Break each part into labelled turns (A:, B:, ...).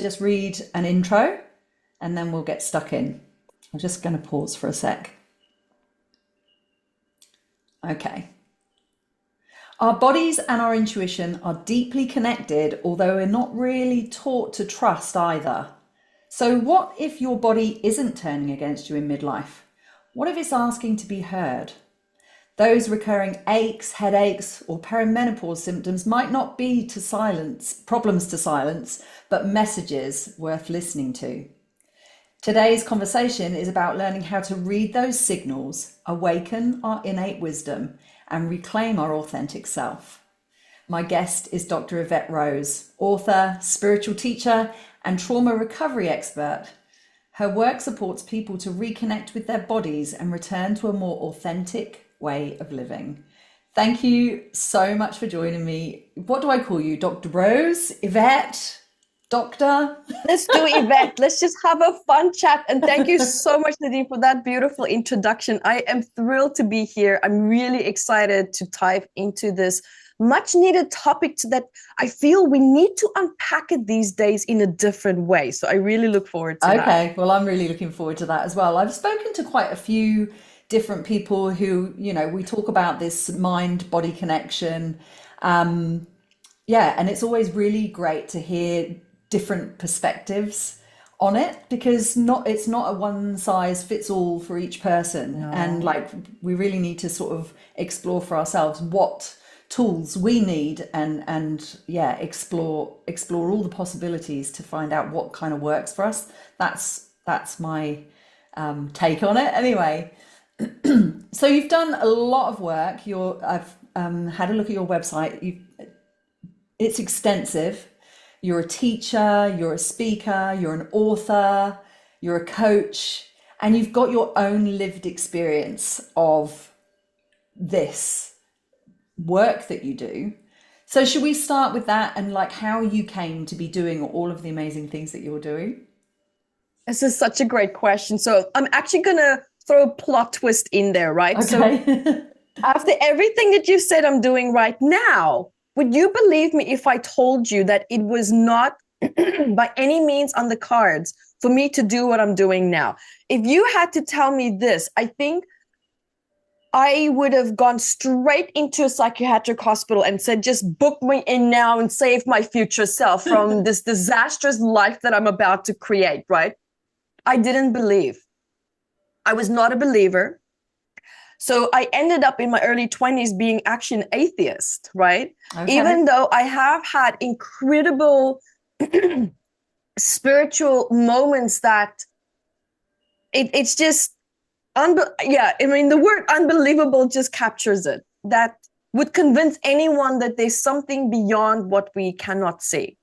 A: just read an intro and then we'll get stuck in. I'm just going to pause for a sec. Okay. Our bodies and our intuition are deeply connected, although we're not really taught to trust either. So what if your body isn't turning against you in midlife? What if it's asking to be heard? Those recurring aches, headaches, or perimenopause symptoms might not be problems to silence, but messages worth listening to. Today's conversation is about learning how to read those signals, awaken our innate wisdom, and reclaim our authentic self. My guest is Dr. Evette Rose, author, spiritual teacher, and trauma recovery expert. Her work supports people to reconnect with their bodies and return to a more authentic way of living. Thank you so much for joining me. What do I call you? Dr. Rose? Evette? Doctor?
B: Let's do Evette. Let's just have a fun chat. And thank you so much, Nadine, for that beautiful introduction. I am thrilled to be here. I'm really excited to dive into this much needed topic that I feel we need to unpack it these days in a different way. So I really look forward to that.
A: Okay, well, I'm really looking forward to that as well. I've spoken to quite a few different people who, we talk about this mind-body connection. And it's always really great to hear different perspectives on it, because it's not a one size fits all for each person. No. And we really need to sort of explore for ourselves what tools we need and explore all the possibilities to find out what kind of works for us. That's my take on it anyway. So you've done a lot of work. I've had a look at your website. It's extensive. You're a teacher, you're a speaker, you're an author, you're a coach, and you've got your own lived experience of this work that you do. So should we start with that and how you came to be doing all of the amazing things that you're doing?
B: This is such a great question. So I'm actually going to throw a plot twist in there, right?
A: Okay.
B: So after everything that you said I'm doing right now, would you believe me if I told you that it was not by any means on the cards for me to do what I'm doing now? If you had to tell me this, I think I would have gone straight into a psychiatric hospital and said, just book me in now and save my future self from this disastrous life that I'm about to create, right? I didn't believe. I was not a believer. So I ended up in my early 20s being actually an atheist, right? Okay. Even though I have had incredible spiritual moments that it's just, the word unbelievable just captures it. That would convince anyone that there's something beyond what we cannot see.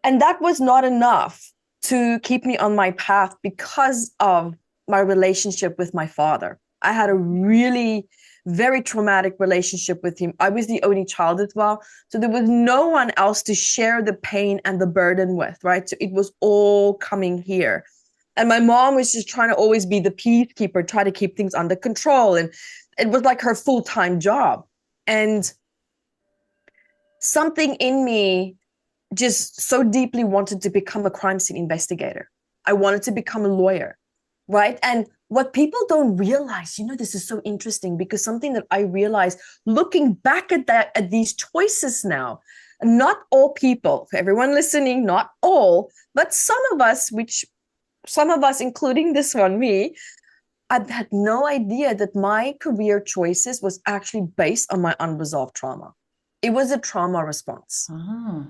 B: And that was not enough to keep me on my path because of my relationship with my father. I had a really very traumatic relationship with him. I was the only child as well. So there was no one else to share the pain and the burden with, right? So it was all coming here. And my mom was just trying to always be the peacekeeper, try to keep things under control. And it was like her full-time job. And something in me just so deeply wanted to become a crime scene investigator. I wanted to become a lawyer, right? And what people don't realize, this is so interesting, because something that I realized looking back at these choices now, not all people, for everyone listening, not all, but some of us, including this one, me, I had no idea that my career choices was actually based on my unresolved trauma. It was a trauma response. Uh-huh.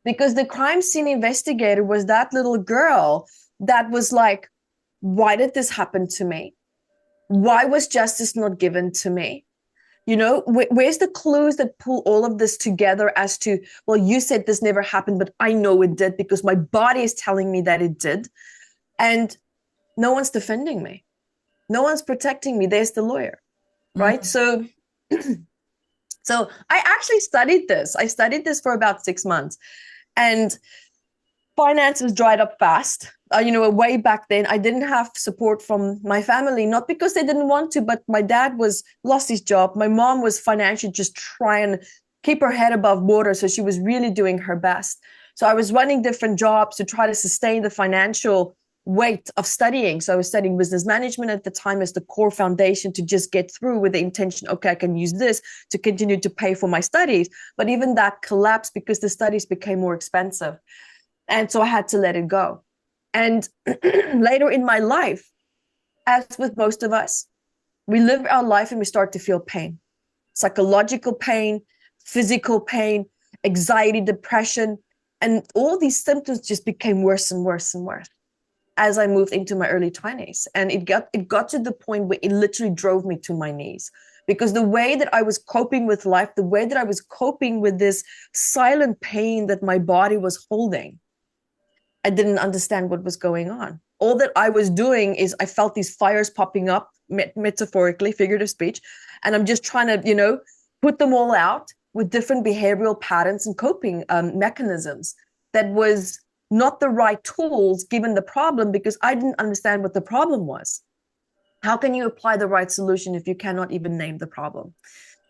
B: Because the crime scene investigator was that little girl that was like, why did this happen to me? Why was justice not given to me? Where's the clues that pull all of this together as to, well, you said this never happened, but I know it did because my body is telling me that it did. And no one's defending me. No one's protecting me. There's the lawyer, right? Mm-hmm. So I actually studied this. I studied this for about 6 months, and finances dried up fast. Way back then, I didn't have support from my family, not because they didn't want to, but my dad lost his job. My mom was financially just trying to keep her head above water. So she was really doing her best. So I was running different jobs to try to sustain the financial weight of studying. So I was studying business management at the time as the core foundation to just get through with the intention, okay, I can use this to continue to pay for my studies. But even that collapsed because the studies became more expensive. And so I had to let it go. And later in my life, as with most of us, we live our life and we start to feel pain, psychological pain, physical pain, anxiety, depression, and all these symptoms just became worse and worse and worse as I moved into my early 20s. And it got to the point where it literally drove me to my knees, because the way that I was coping with life, the way that I was coping with this silent pain that my body was holding, I didn't understand what was going on. All that I was doing is I felt these fires popping up, metaphorically, figurative speech, and I'm just trying to, put them all out with different behavioral patterns and coping mechanisms that was not the right tools given the problem, because I didn't understand what the problem was. How can you apply the right solution if you cannot even name the problem,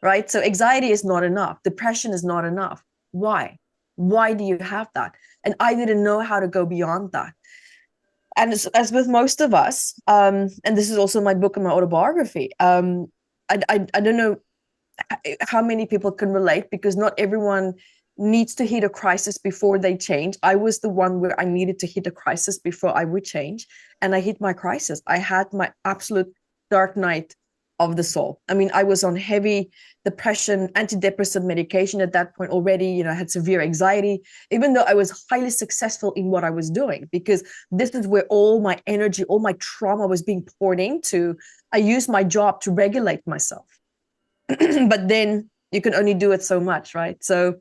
B: right? So anxiety is not enough. Depression is not enough. Why? Why do you have that? And I didn't know how to go beyond that. And as with most of us, and this is also my book and my autobiography, I don't know how many people can relate, because not everyone needs to hit a crisis before they change. I was the one where I needed to hit a crisis before I would change. And I hit my crisis. I had my absolute dark night of the soul. I mean, I was on heavy depression, antidepressant medication at that point already. I had severe anxiety, even though I was highly successful in what I was doing, because this is where all my energy, all my trauma was being poured into. I used my job to regulate myself. But then you can only do it so much, right? So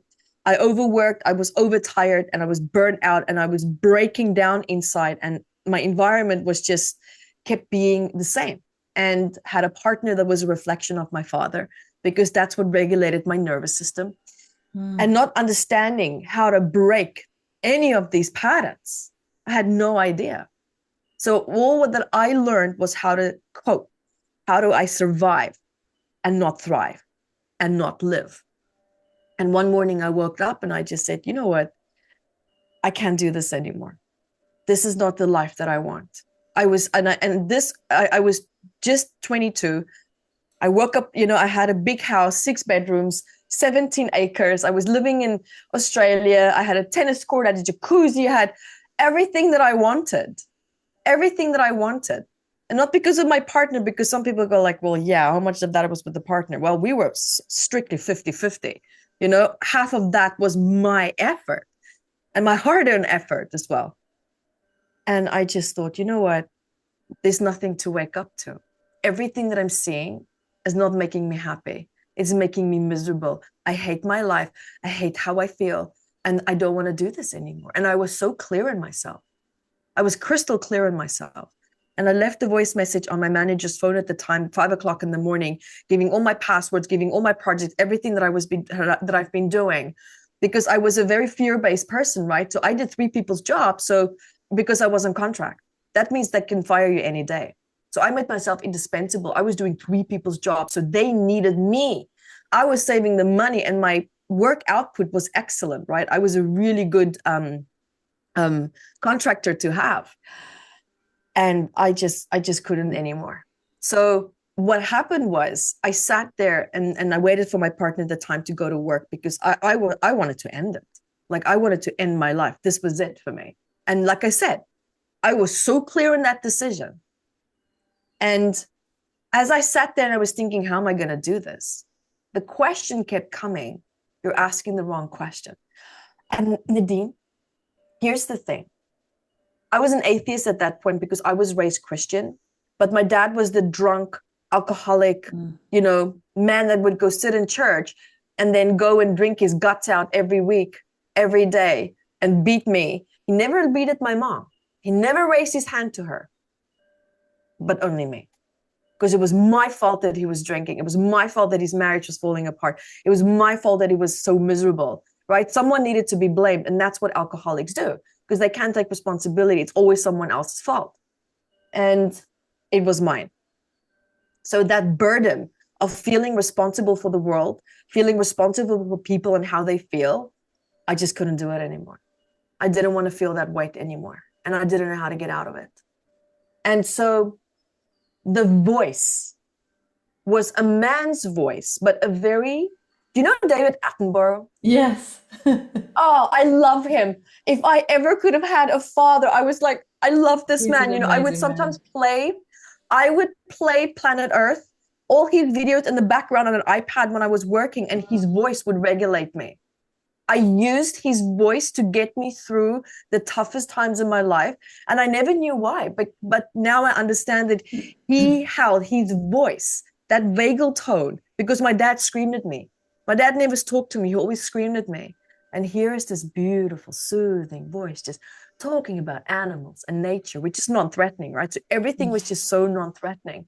B: I overworked, I was overtired, and I was burnt out, and I was breaking down inside, and my environment was just kept being the same, and had a partner that was a reflection of my father, because that's what regulated my nervous system. And not understanding how to break any of these patterns, I had no idea. So all that I learned was how to cope. How do I survive and not thrive and not live? And one morning I woke up and I just said, you know what? I can't do this anymore. This is not the life that I want. I was just 22. I woke up, I had a big house, 6 bedrooms, 17 acres. I was living in Australia. I had a tennis court, I had a jacuzzi, I had everything that I wanted. Everything that I wanted. And not because of my partner, because some people go like, well, yeah, how much of that was with the partner? Well, we were strictly 50-50. Half of that was my effort and my hard-earned effort as well. And I just thought, you know what? There's nothing to wake up to. Everything that I'm seeing is not making me happy. It's making me miserable. I hate my life. I hate how I feel. And I don't want to do this anymore. And I was so clear in myself. I was crystal clear in myself. And I left a voice message on my manager's phone at the time, 5:00 in the morning, giving all my passwords, giving all my projects, everything that I've been doing, because I was a very fear-based person, right? So I did 3 people's jobs. So because I was on contract, that means they can fire you any day. So I made myself indispensable. I was doing 3 people's jobs, so they needed me. I was saving the money, and my work output was excellent, right? I was a really good contractor to have. And I just couldn't anymore. So what happened was I sat there and I waited for my partner at the time to go to work, because I wanted to end it. Like, I wanted to end my life. This was it for me. And like I said, I was so clear in that decision. And as I sat there and I was thinking, how am I going to do this? The question kept coming. You're asking the wrong question. And Nadine, here's the thing. I was an atheist at that point because I was raised Christian, but my dad was the drunk, alcoholic, man that would go sit in church and then go and drink his guts out every week, every day, and beat me. He never beated my mom. He never raised his hand to her, but only me. Because it was my fault that he was drinking. It was my fault that his marriage was falling apart. It was my fault that he was so miserable, right? Someone needed to be blamed, and that's what alcoholics do. Because they can't take responsibility. It's always someone else's fault. And it was mine. So that burden of feeling responsible for the world, feeling responsible for people and how they feel, I just couldn't do it anymore. I didn't want to feel that weight anymore. And I didn't know how to get out of it. And so the voice was a man's voice, but a very, do you know David Attenborough?
A: Yes.
B: Oh, I love him. If I ever could have had a father, I was like, I love this
A: He's
B: man.
A: an
B: You know, I would
A: amazing
B: sometimes
A: man.
B: I would play Planet Earth, all his videos in the background on an iPad when I was working, and his voice would regulate me. I used his voice to get me through the toughest times in my life. And I never knew why, but now I understand that he held his voice, that vagal tone, because my dad screamed at me. My dad never talked to me. He always screamed at me. And here is this beautiful, soothing voice just talking about animals and nature, which is non-threatening, right? So everything was just so non-threatening.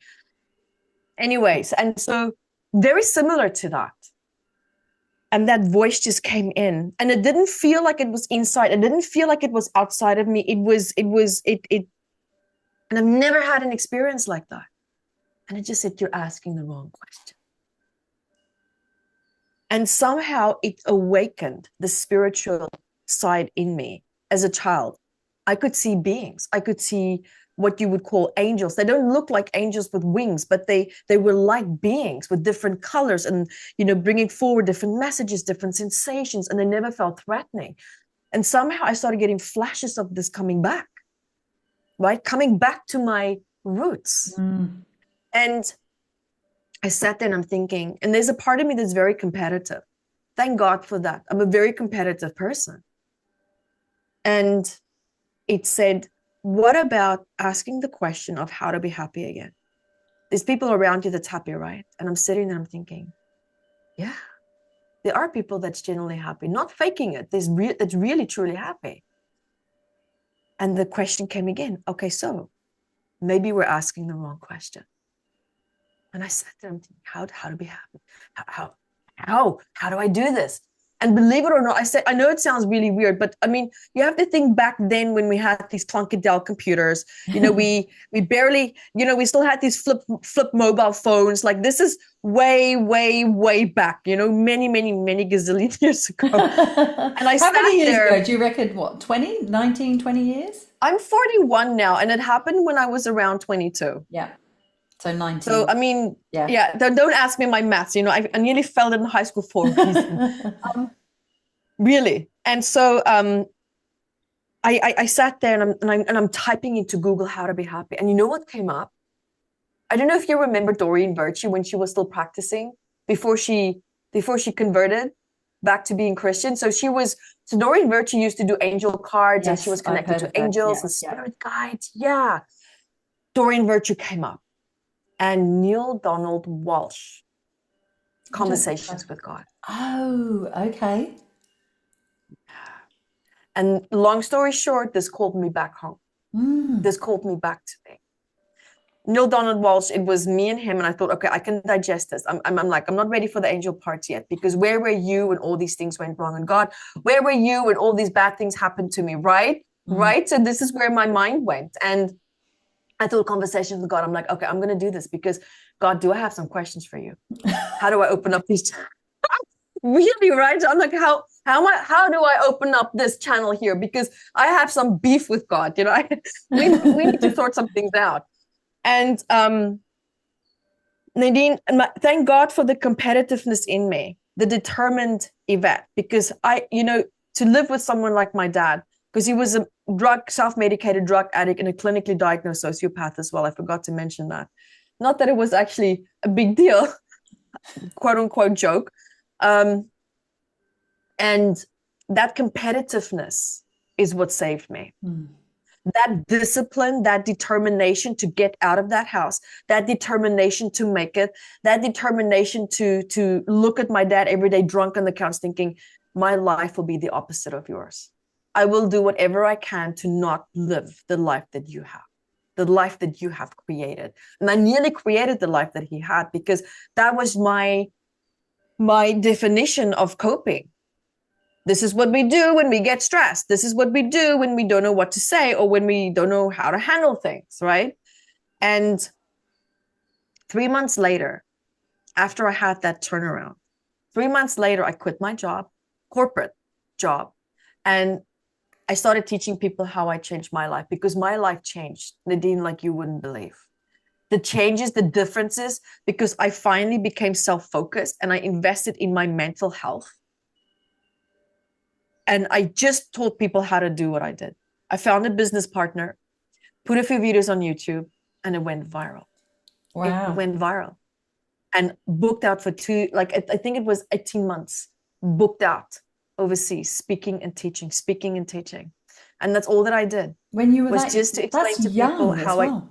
B: Anyways, and so very similar to that. And that voice just came in, and it didn't feel like it was inside. It didn't feel like it was outside of me. And I've never had an experience like that. And it just said, you're asking the wrong question. And somehow it awakened the spiritual side in me as a child. I could see beings. I could see what you would call angels. They don't look like angels with wings, but they were like beings with different colors and, you know, bringing forward different messages, different sensations, and they never felt threatening. And somehow I started getting flashes of this coming back, right? Coming back to my roots. And I sat there and I'm thinking, and there's a part of me that's very competitive. Thank God for that. I'm a very competitive person. And it said, what about asking the question of how to be happy again? There's people around you that's happy, right? And I'm sitting there, I'm thinking, yeah, there are people that's genuinely happy, not faking it. That's really, truly happy. And the question came again. Okay, so maybe we're asking the wrong question. And I sat there, I'm thinking, how to be happy? How do I do this? And believe it or not, I know it sounds really weird, but I mean, you have to think back then when we had these clunky Dell computers, you know, we barely, you know, we still had these flip mobile phones. Like this is way, way, way back, you know, many gazillion years ago. And I
A: How many years
B: there,
A: ago? Do you reckon, what, 20, 19, 20 years?
B: I'm 41 now, and it happened when I was around 22.
A: Yeah. So 19.
B: So, I mean,
A: Yeah.
B: yeah, don't ask me my maths. You know, I nearly failed in high school for a reason. Really. And so I sat there and I'm typing into Google how to be happy. And you know what came up? I don't know if you remember Doreen Virtue when she was still practicing before she converted back to being Christian. So Doreen Virtue used to do angel cards, and she was connected to angels and spirit guides. Yeah. Doreen Virtue came up. And Neil Donald Walsh, Conversations with God.
A: Oh, okay.
B: And long story short, this called me back home. This called me back to me. Neil Donald Walsh, it was me and him, and I thought, okay, I can digest this. I'm not ready for the angel parts yet, because where were you when all these things went wrong? And God, where were you when all these bad things happened to me, right? Right? So this is where my mind went. And I thought, Conversations with God, I'm like, okay, I'm going to do this because, God, do I have some questions for you? How do I open up these? Really, right? I'm like, how do I open up this channel here? Because I have some beef with God. You know, we need to sort some things out. And Nadine, thank God for the competitiveness in me, the determined Yvette, because to live with someone like my dad, because he was a self-medicated drug addict and a clinically diagnosed sociopath as well. I forgot to mention that. Not that it was actually a big deal, quote unquote joke. And that competitiveness is what saved me. That discipline, that determination to get out of that house, that determination to make it, that determination to look at my dad every day drunk on the couch thinking, my life will be the opposite of yours. I will do whatever I can to not live the life that you have, the life that you have created. And I nearly created the life that he had, because that was my definition of coping. This is what we do when we get stressed. This is what we do when we don't know what to say or when we don't know how to handle things, right? And 3 months later, after I had that turnaround, 3 months later, I quit my job, corporate job, and I started teaching people how I changed my life, because my life changed, Nadine, like you wouldn't believe. The changes, the differences, because I finally became self-focused and I invested in my mental health. And I just taught people how to do what I did. I found a business partner, put a few videos on YouTube, and it went viral.
A: Wow.
B: It went viral. And booked out for I think it was 18 months, booked out overseas, speaking and teaching. And that's all that I did.
A: When you were
B: was just to explain
A: that's
B: to people
A: young as well.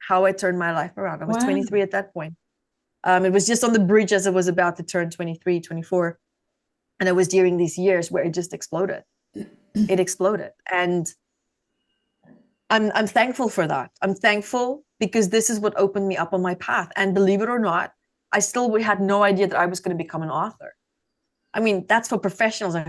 B: how I turned my life around. I was
A: Wow.
B: 23 at that point. It was just on the bridge as I was about to turn 23, 24. And it was during these years where it just exploded. It exploded. And I'm thankful for that. I'm thankful because this is what opened me up on my path. And believe it or not, I still had no idea that I was going to become an author. I mean, that's for professionals. I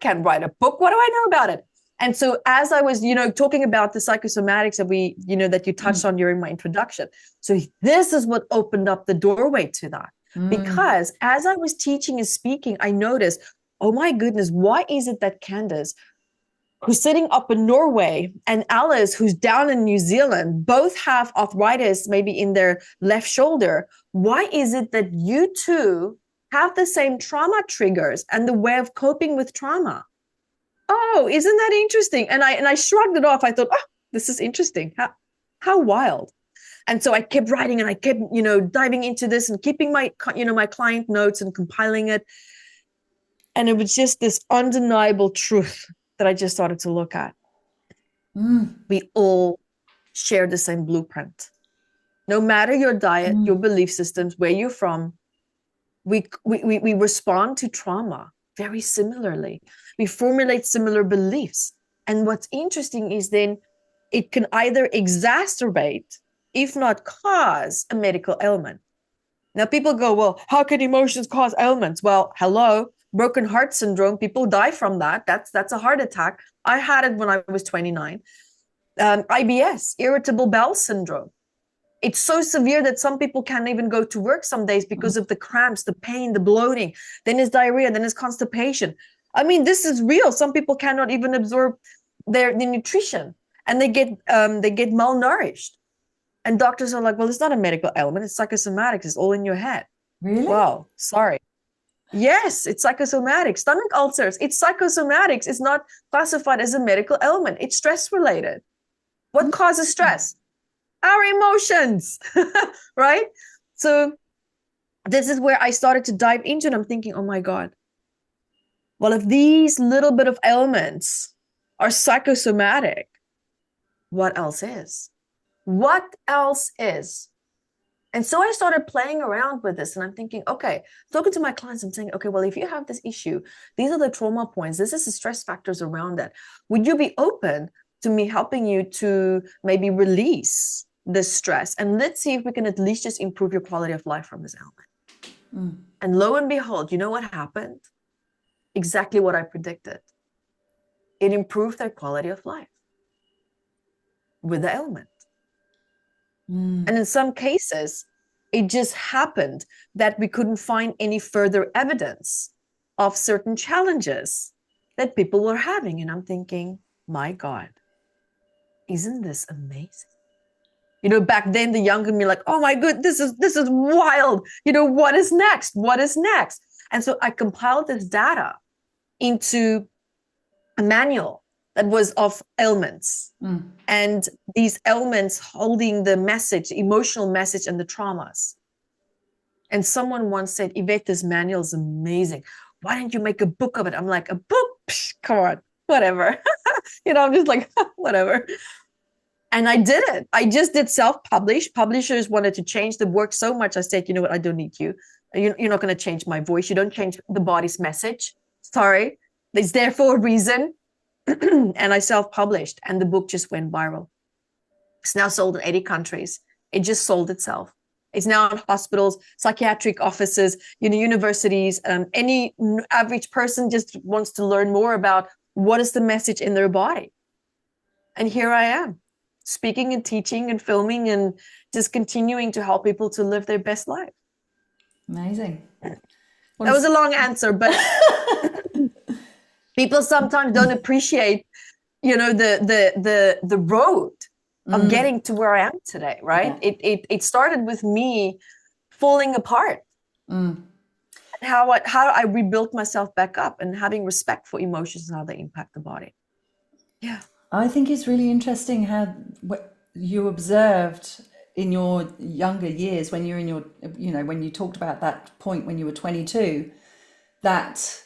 B: can't write a book. What do I know about it? And so as I was, talking about the psychosomatics that you touched on during my introduction. So this is what opened up the doorway to that. Because as I was teaching and speaking, I noticed, oh my goodness, why is it that Candace, who's sitting up in Norway, and Alice, who's down in New Zealand, both have arthritis maybe in their left shoulder? Why is it that you two have the same trauma triggers and the way of coping with trauma? Oh, isn't that interesting? And I shrugged it off. I thought, oh, this is interesting. How wild. And so I kept writing and I kept, diving into this and keeping my client notes and compiling it. And it was just this undeniable truth that I just started to look at. We all share the same blueprint. No matter your diet, your belief systems, where you're from, we respond to trauma very similarly. We formulate similar beliefs. And what's interesting is then it can either exacerbate, if not cause, a medical ailment. Now people go, well, how can emotions cause ailments? Well, hello, broken heart syndrome. People die from that. That's a heart attack. I had it when I was 29. IBS, irritable bowel syndrome. It's so severe that some people can't even go to work some days because of the cramps, the pain, the bloating. Then there's diarrhea, then there's constipation. I mean, this is real. Some people cannot even absorb the nutrition, and they get malnourished. And doctors are like, well, it's not a medical ailment. It's psychosomatics. It's all in your head.
A: Really?
B: Wow, sorry. Yes, it's psychosomatics. Stomach ulcers, it's psychosomatics. It's not classified as a medical ailment. It's stress related. What causes stress? Our emotions, right? So this is where I started to dive into it. I'm thinking, oh my God, well, if these little bit of ailments are psychosomatic, what else is? What else is? And so I started playing around with this, and I'm thinking, okay, talking to my clients, I'm saying, okay, well, if you have this issue, these are the trauma points, this is the stress factors around that. Would you be open to me helping you to maybe release this stress? And let's see if we can at least just improve your quality of life from this ailment. And lo and behold, you know what happened? Exactly what I predicted. It improved their quality of life with the ailment. And in some cases, it just happened that we couldn't find any further evidence of certain challenges that people were having. And I'm thinking, my God, isn't this amazing? Back then, the younger me, like, oh my God, this is wild. What is next? What is next? And so I compiled this data into a manual that was of ailments. And these ailments holding the message, emotional message, and the traumas. And someone once said, Evette, this manual is amazing. Why don't you make a book of it? I'm like, a book? Psh, come on, whatever. I'm just like, whatever. And I did it. I just did self-publish. Publishers wanted to change the work so much. I said, you know what? I don't need you. You're not going to change my voice. You don't change the body's message. Sorry. It's there for a reason. And I self-published, and the book just went viral. It's now sold in 80 countries. It just sold itself. It's now in hospitals, psychiatric offices, universities. Any average person just wants to learn more about what is the message in their body. And here I am, speaking and teaching and filming and just continuing to help people to live their best life.
A: Amazing.
B: That was a long answer, but People sometimes don't appreciate, the road of getting to where I am today, right?
A: Yeah.
B: It started with me falling apart. And how I rebuilt myself back up, and having respect for emotions and how they impact the body. Yeah.
A: I think it's really interesting how what you observed in your younger years when you're in your, when you talked about that point when you were 22, that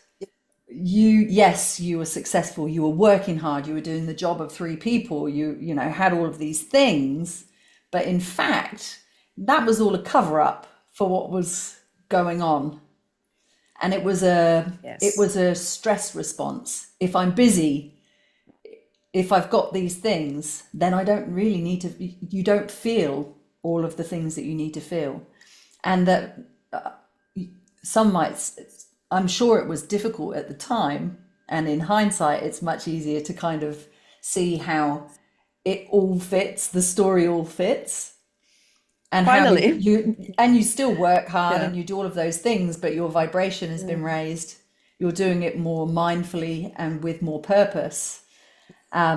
A: you were successful, you were working hard, you were doing the job of three people, you had all of these things, but in fact, that was all a cover up for what was going on. And it was a stress response. If I'm busy, if I've got these things, then I don't really need to, you don't feel all of the things that you need to feel. And that I'm sure it was difficult at the time. And in hindsight, it's much easier to kind of see how it all fits, the story all fits. And
B: finally,
A: you still work hard and you do all of those things, but your vibration has been raised. You're doing it more mindfully and with more purpose.
B: I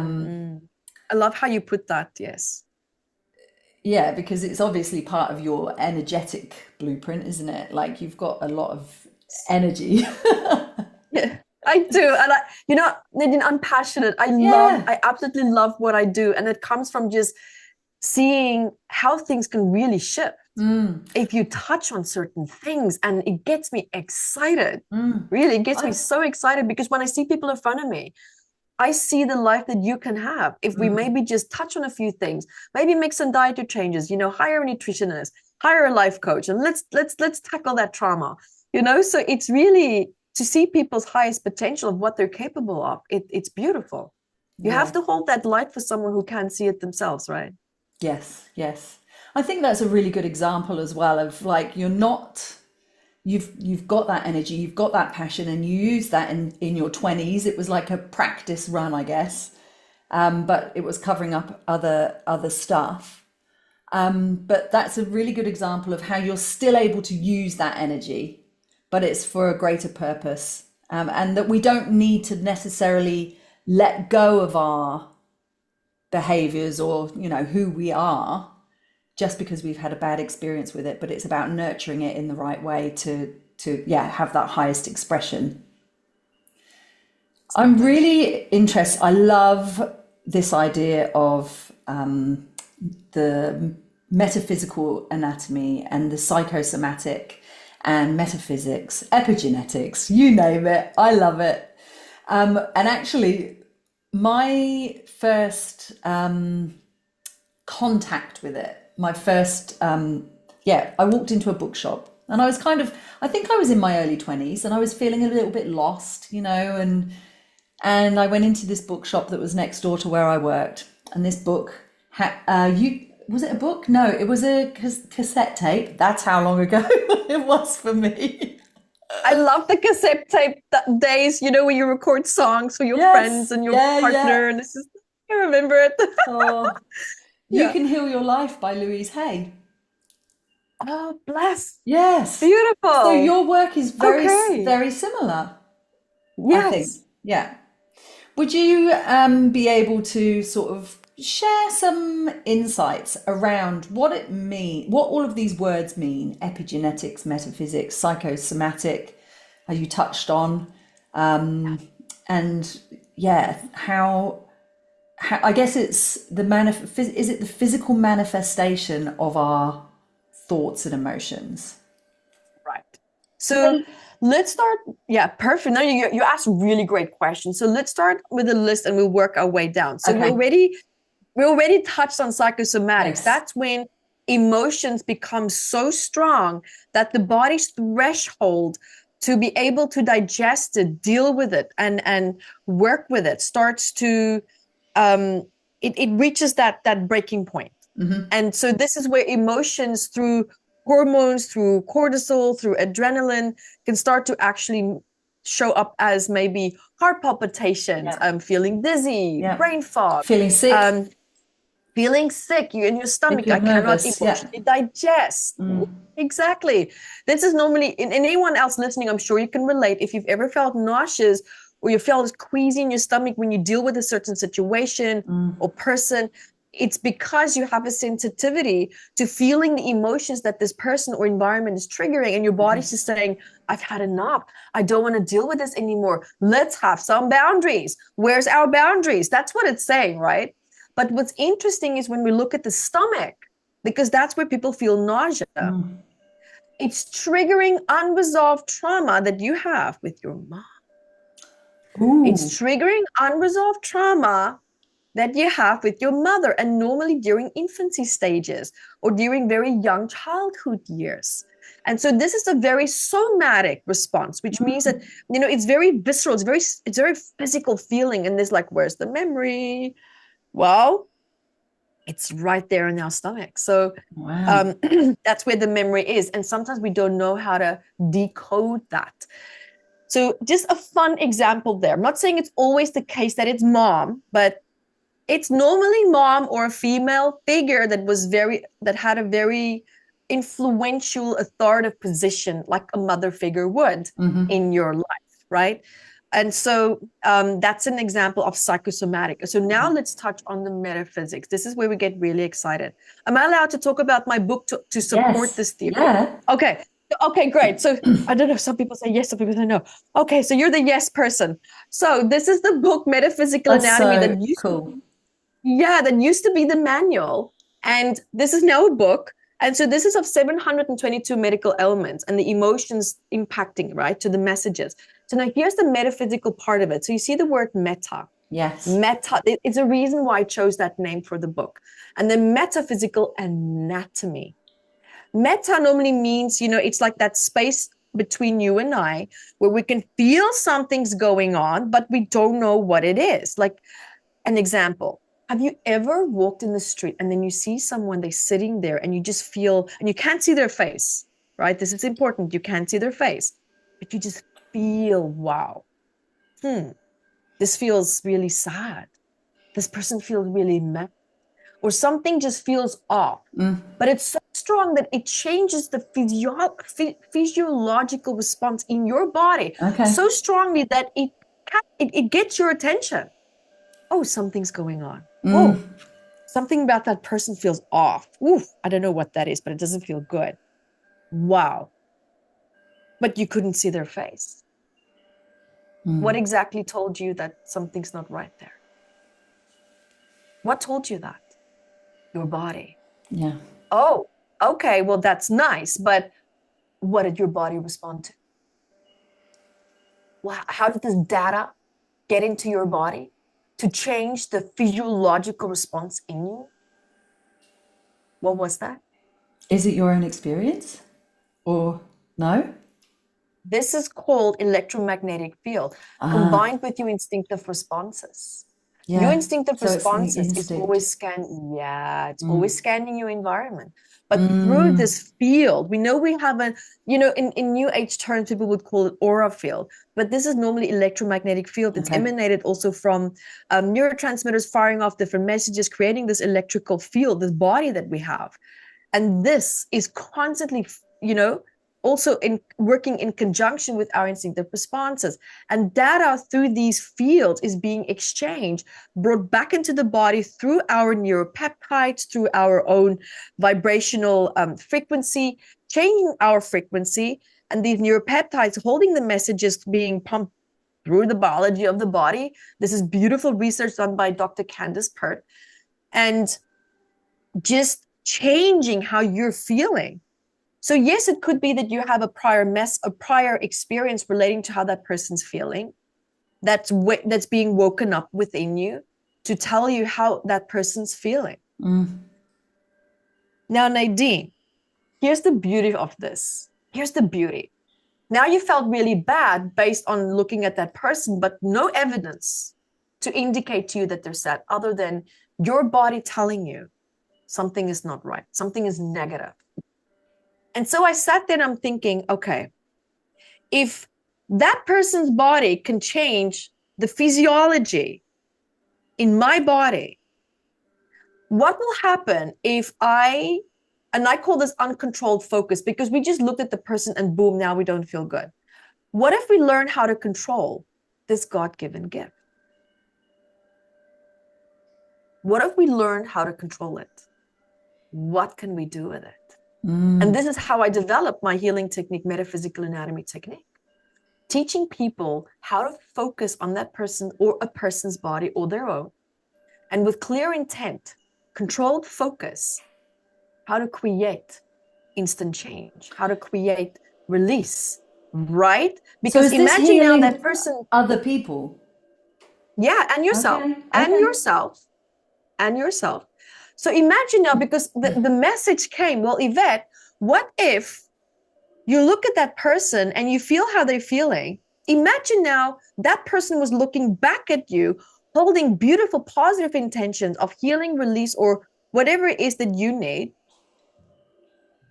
B: love how you put that. Yes.
A: Yeah, because it's obviously part of your energetic blueprint, isn't it? Like you've got a lot of energy.
B: Yeah, I do. And Nadine, I'm passionate. I absolutely love what I do. And it comes from just seeing how things can really shift if you touch on certain things. And it gets me excited. Really, it gets me so excited, because when I see people in front of me, I see the life that you can have if we maybe just touch on a few things, maybe make some dietary changes, hire a nutritionist, hire a life coach, and let's tackle that trauma, So it's really to see people's highest potential of what they're capable of. It's beautiful. You have to hold that light for someone who can't see it themselves, right?
A: Yes. I think that's a really good example as well of like, you've got that energy, you've got that passion, and you use that in your 20s. It was like a practice run, I guess. But it was covering up other stuff. But that's a really good example of how you're still able to use that energy, but it's for a greater purpose. And that we don't need to necessarily let go of our behaviors or, who we are, just because we've had a bad experience with it, but it's about nurturing it in the right way to have that highest expression. I'm really interested. I love this idea of the metaphysical anatomy and the psychosomatic and metaphysics, epigenetics, you name it. I love it. And actually, my first contact with it, my first, I walked into a bookshop, and I was I think I was in my early 20s, and I was feeling a little bit lost, and I went into this bookshop that was next door to where I worked. And this book, was it a book? No, it was a cassette tape. That's how long ago it was for me.
B: I love the cassette tape days, where you record songs for your friends and your partner. And I remember it.
A: You Can Heal Your Life by Louise Hay.
B: Oh, bless.
A: Yes.
B: Beautiful.
A: So your work is very similar.
B: Yes.
A: I think. Yeah. Would you be able to sort of share some insights around what all of these words mean? Epigenetics, metaphysics, psychosomatic, as you touched on. And how I guess it's is it the physical manifestation of our thoughts and emotions?
B: Right. So let's start. Yeah, perfect. Now you asked really great questions. So let's start with a list and we'll work our way down. So we already touched on psychosomatics. Yes. That's when emotions become so strong that the body's threshold to be able to digest it, deal with it, and work with it starts to it reaches that breaking point. And so this is where emotions through hormones, through cortisol, through adrenaline can start to actually show up as maybe heart palpitations, feeling dizzy, brain fog,
A: feeling sick,
B: you in your stomach. I cannot emotionally digest. Exactly. This is normally, in anyone else listening, I'm sure you can relate. If you've ever felt nauseous, or you feel queasy in your stomach when you deal with a certain situation or person, it's because you have a sensitivity to feeling the emotions that this person or environment is triggering, and your body's just saying, I've had enough. I don't want to deal with this anymore. Let's have some boundaries. Where's our boundaries? That's what it's saying, right? But what's interesting is when we look at the stomach, because that's where people feel nausea. It's triggering unresolved trauma that you have with your mom. It's triggering unresolved trauma that you have with your mother, and normally during infancy stages or during very young childhood years. And so this is a very somatic response, which means that, it's very visceral, it's very physical feeling. And there's like, where's the memory? Well, it's right there in our stomach. So that's where the memory is. And sometimes we don't know how to decode that. So just a fun example there. I'm not saying it's always the case that it's mom, but it's normally mom or a female figure that had a very influential, authoritative position, like a mother figure would in your life, right? And so that's an example of psychosomatic. So now let's touch on the metaphysics. This is where we get really excited. Am I allowed to talk about my book to support this theory?
A: Yeah.
B: Okay, great. So I don't know, some people say yes, some people say no. Okay, so you're the yes person. So this is the book, Metaphysical Anatomy, that used to be the manual. And this is now a book. And so this is of 722 medical ailments and the emotions impacting, right, to the messages. So now here's the metaphysical part of it. So you see the word meta.
A: Yes.
B: Meta. It's a reason why I chose that name for the book. And then metaphysical anatomy. Meta normally means, it's like that space between you and I where we can feel something's going on, but we don't know what it is. Like an example. Have you ever walked in the street and then you see someone, they're sitting there and you just feel, and you can't see their face, right? This is important. You can't see their face, but you just feel, wow, this feels really sad. This person feels really mad, or something just feels off. But it's so strong that it changes the physiological response in your body so strongly that it gets your attention. Oh, something's going on. Oh, something about that person feels off. Oof, I don't know what that is, but it doesn't feel good. Wow. But you couldn't see their face. What exactly told you that something's not right there? What told you that? Your body.
A: Yeah.
B: Oh, okay. Well, that's nice. But what did your body respond to? Wow. How did this data get into your body to change the physiological response in you? What was that?
A: Is it your own experience or no?
B: This is called electromagnetic field combined with your instinctive responses.
A: Yeah.
B: Your instinctive
A: So it's the
B: responses is
A: instinct.
B: always scanning. Yeah, it's always scanning your environment. But through this field, we know we have in New Age terms, people would call it aura field, but this is normally electromagnetic field. It's emanated also from neurotransmitters firing off different messages, creating this electrical field, this body that we have. And this is constantly, also working in conjunction with our instinctive responses. And data through these fields is being exchanged, brought back into the body through our neuropeptides, through our own vibrational frequency, changing our frequency. And these neuropeptides holding the messages being pumped through the biology of the body. This is beautiful research done by Dr. Candace Pert. And just changing how you're feeling. So yes, it could be that you have a prior experience relating to how that person's feeling that's being woken up within you to tell you how that person's feeling. Now, Nadine, here's the beauty of this. Here's the beauty. Now you felt really bad based on looking at that person, but no evidence to indicate to you that they're sad other than your body telling you something is not right, something is negative. And so I sat there and I'm thinking, okay, if that person's body can change the physiology in my body, what will happen if I call this uncontrolled focus, because we just looked at the person and boom, now we don't feel good. What if we learn how to control this God-given gift? What if we learn how to control it? What can we do with it? And this is how I developed my healing technique, metaphysical anatomy technique. Teaching people how to focus on that person or a person's body or their own, and with clear intent, controlled focus, how to create instant change, how to create release, right? Because
A: So is this
B: imagine now
A: healing
B: that person,
A: other people?
B: yeah, and yourself,
A: Okay,
B: and
A: okay.
B: yourself, and yourself. So imagine now, because the message came, well, Yvette, what if you look at that person and you feel how they're feeling? Imagine now that person was looking back at you, holding beautiful, positive intentions of healing, release, or whatever it is that you need.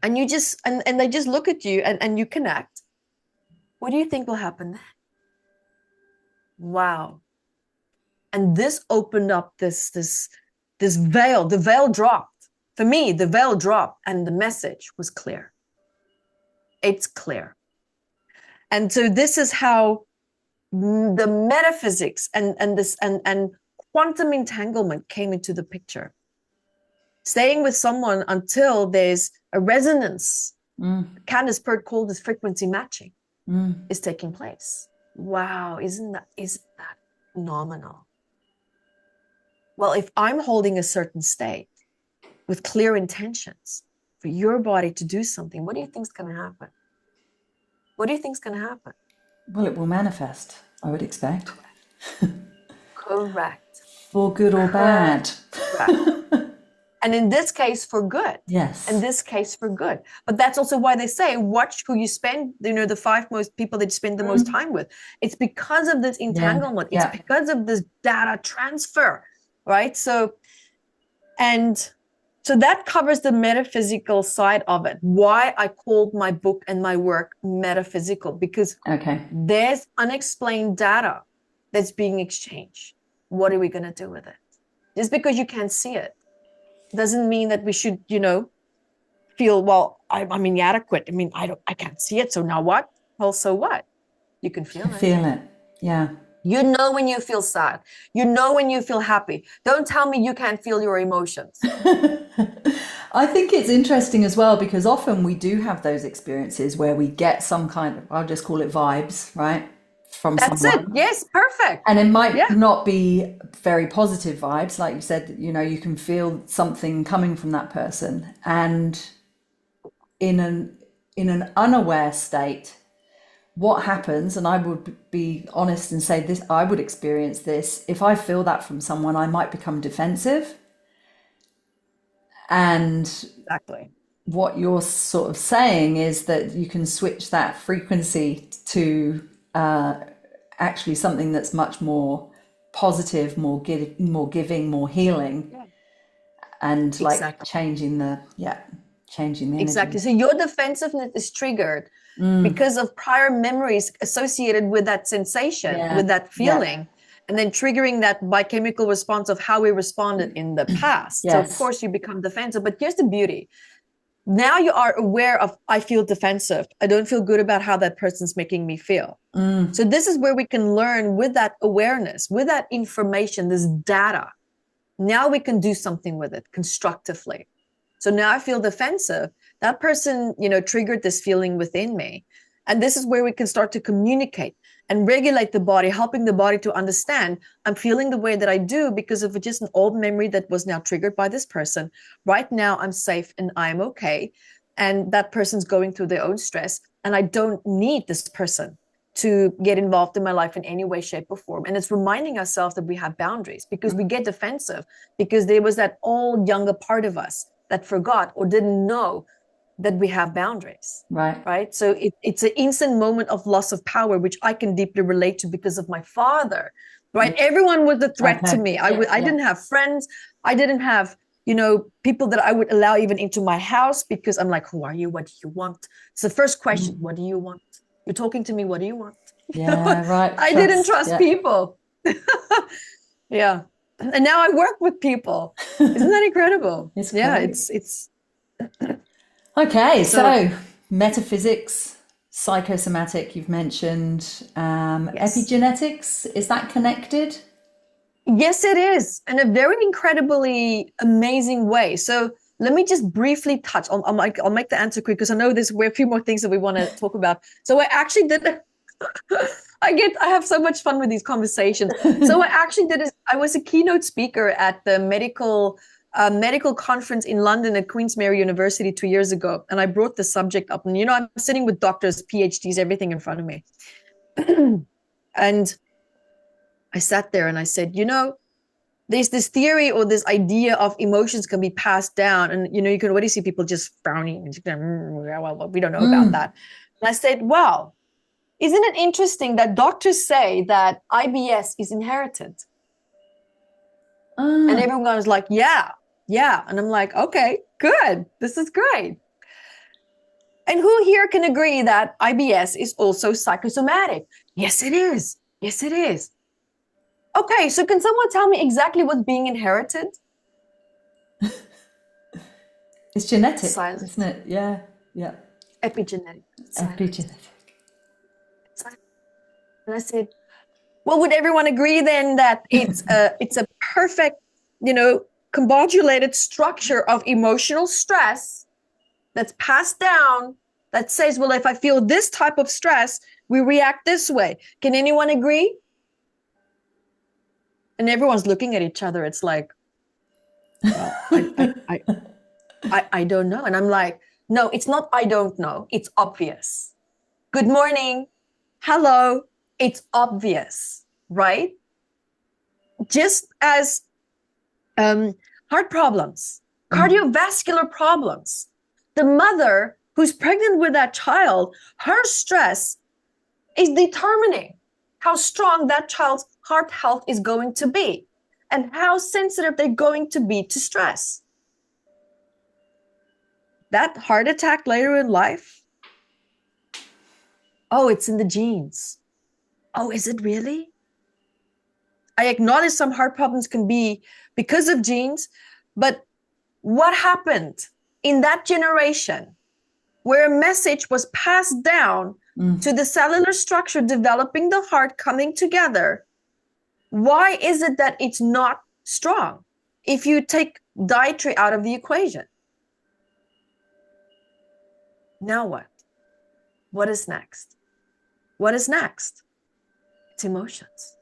B: And you just, and they just look at you and you connect. What do you think will happen then? Wow. And this opened up this veil. The veil dropped. For me, the veil dropped and the message was clear. It's clear. And so this is how the metaphysics and quantum entanglement came into the picture. Staying with someone until there's a resonance. Candace Pert called this frequency matching is taking place. Wow, isn't that phenomenal? Well, if I'm holding a certain state with clear intentions for your body to do something, what do you think is going to happen? What do you think is going to happen?
A: Well, it will manifest, I would expect.
B: Correct.
A: For good or bad.
B: Correct. And in this case, for good.
A: Yes.
B: In this case, for good. But that's also why they say, watch who you spend, the 5 most people that you spend the most time with. It's because of this entanglement.
A: Yeah.
B: It's because of this data transfer, right? So that covers the metaphysical side of it. Why I called my book and my work metaphysical, because there's unexplained data that's being exchanged. What are we going to do with it? Just because you can't see it doesn't mean that we should, feel, well, I'm inadequate. I mean, I can't see it. So now what? Well, so what? You can feel it.
A: Feel it. Yeah.
B: You know when you feel sad. You know when you feel happy. Don't tell me you can't feel your emotions.
A: I think it's interesting as well, because often we do have those experiences where we get some kind of, I'll just call it vibes, right? From
B: That's
A: someone.
B: it. Yes, perfect.
A: And it might not be very positive vibes. Like you said, you can feel something coming from that person. And in an unaware state, what happens, and I would be honest and say this, I would experience this, if I feel that from someone, I might become defensive. And
B: exactly
A: what you're sort of saying is that you can switch that frequency to actually something that's much more positive, more giving, more healing, and like changing the energy.
B: Exactly. So your defensiveness is triggered because of prior memories associated with that sensation, with that feeling, and then triggering that biochemical response of how we responded in the past.
A: Yes.
B: So of course you become defensive. But here's the beauty. Now you are aware of, I feel defensive. I don't feel good about how that person's making me feel. So this is where we can learn with that awareness, with that information, this data. Now we can do something with it constructively. So now I feel defensive. That person, triggered this feeling within me. And this is where we can start to communicate and regulate the body, helping the body to understand I'm feeling the way that I do because of just an old memory that was now triggered by this person. Right now I'm safe and I'm okay. And that person's going through their own stress. And I don't need this person to get involved in my life in any way, shape, or form. And it's reminding ourselves that we have boundaries, because we get defensive because there was that old younger part of us that forgot or didn't know that we have boundaries. Right. So it's an instant moment of loss of power, which I can deeply relate to because of my father. Right. Everyone was a threat to me. I didn't have friends. I didn't have, people that I would allow even into my house, because I'm like, who are you? What do you want? It's the first question. What do you want? You're talking to me. What do you want?
A: Right.
B: I didn't trust people. Yeah. And now I work with people. Isn't that incredible?
A: It's
B: yeah,
A: great.
B: it's
A: Okay, so metaphysics, Psychosomatic, you've mentioned.
B: Yes.
A: Epigenetics, is that connected?
B: Yes, it is, in a very incredibly amazing way. So let me just briefly touch. I'll make the answer quick because I know we're a few more things that we want to talk about. So I actually did. I have so much fun with these conversations. So I actually did. I was a keynote speaker at the medical conference in London at Queen's Mary University 2 years ago, and I brought the subject up. And I'm sitting with doctors, PhDs, everything in front of me, and I sat there and I said, there's this theory or this idea of emotions can be passed down. And, you can already see people just frowning. Well, we don't know about that. And I said, wow, isn't it interesting that doctors say that IBS is inherited? And everyone was like, yeah. And I'm like, okay, good. This is great. And who here can agree that IBS is also psychosomatic? Yes, it is. Yes, it is. Okay, so can someone tell me exactly what's being inherited?
A: It's genetic,
B: Silence.
A: isn't it? Yeah.
B: Epigenetic.
A: Epigenetic.
B: And I said, well, would everyone agree then that it's a perfect, combobulated structure of emotional stress that's passed down that says, well, if I feel this type of stress, we react this way. Can anyone agree? And everyone's looking at each other. It's like, well, I don't know. And I'm like, no, it's not I don't know. It's obvious. Good morning. Hello. It's obvious, right? Just as heart problems, cardiovascular problems, the mother who's pregnant with that child, her stress is determining how strong that child's heart health is going to be and how sensitive they're going to be to stress. That heart attack later in life, oh, it's in the genes. Oh, is it really? I acknowledge some heart problems can be because of genes, but what happened in that generation where a message was passed down to the cellular structure developing the heart coming together? Why is it that it's not strong if you take dietary out of the equation? Now what? What is next? What is next? It's emotions.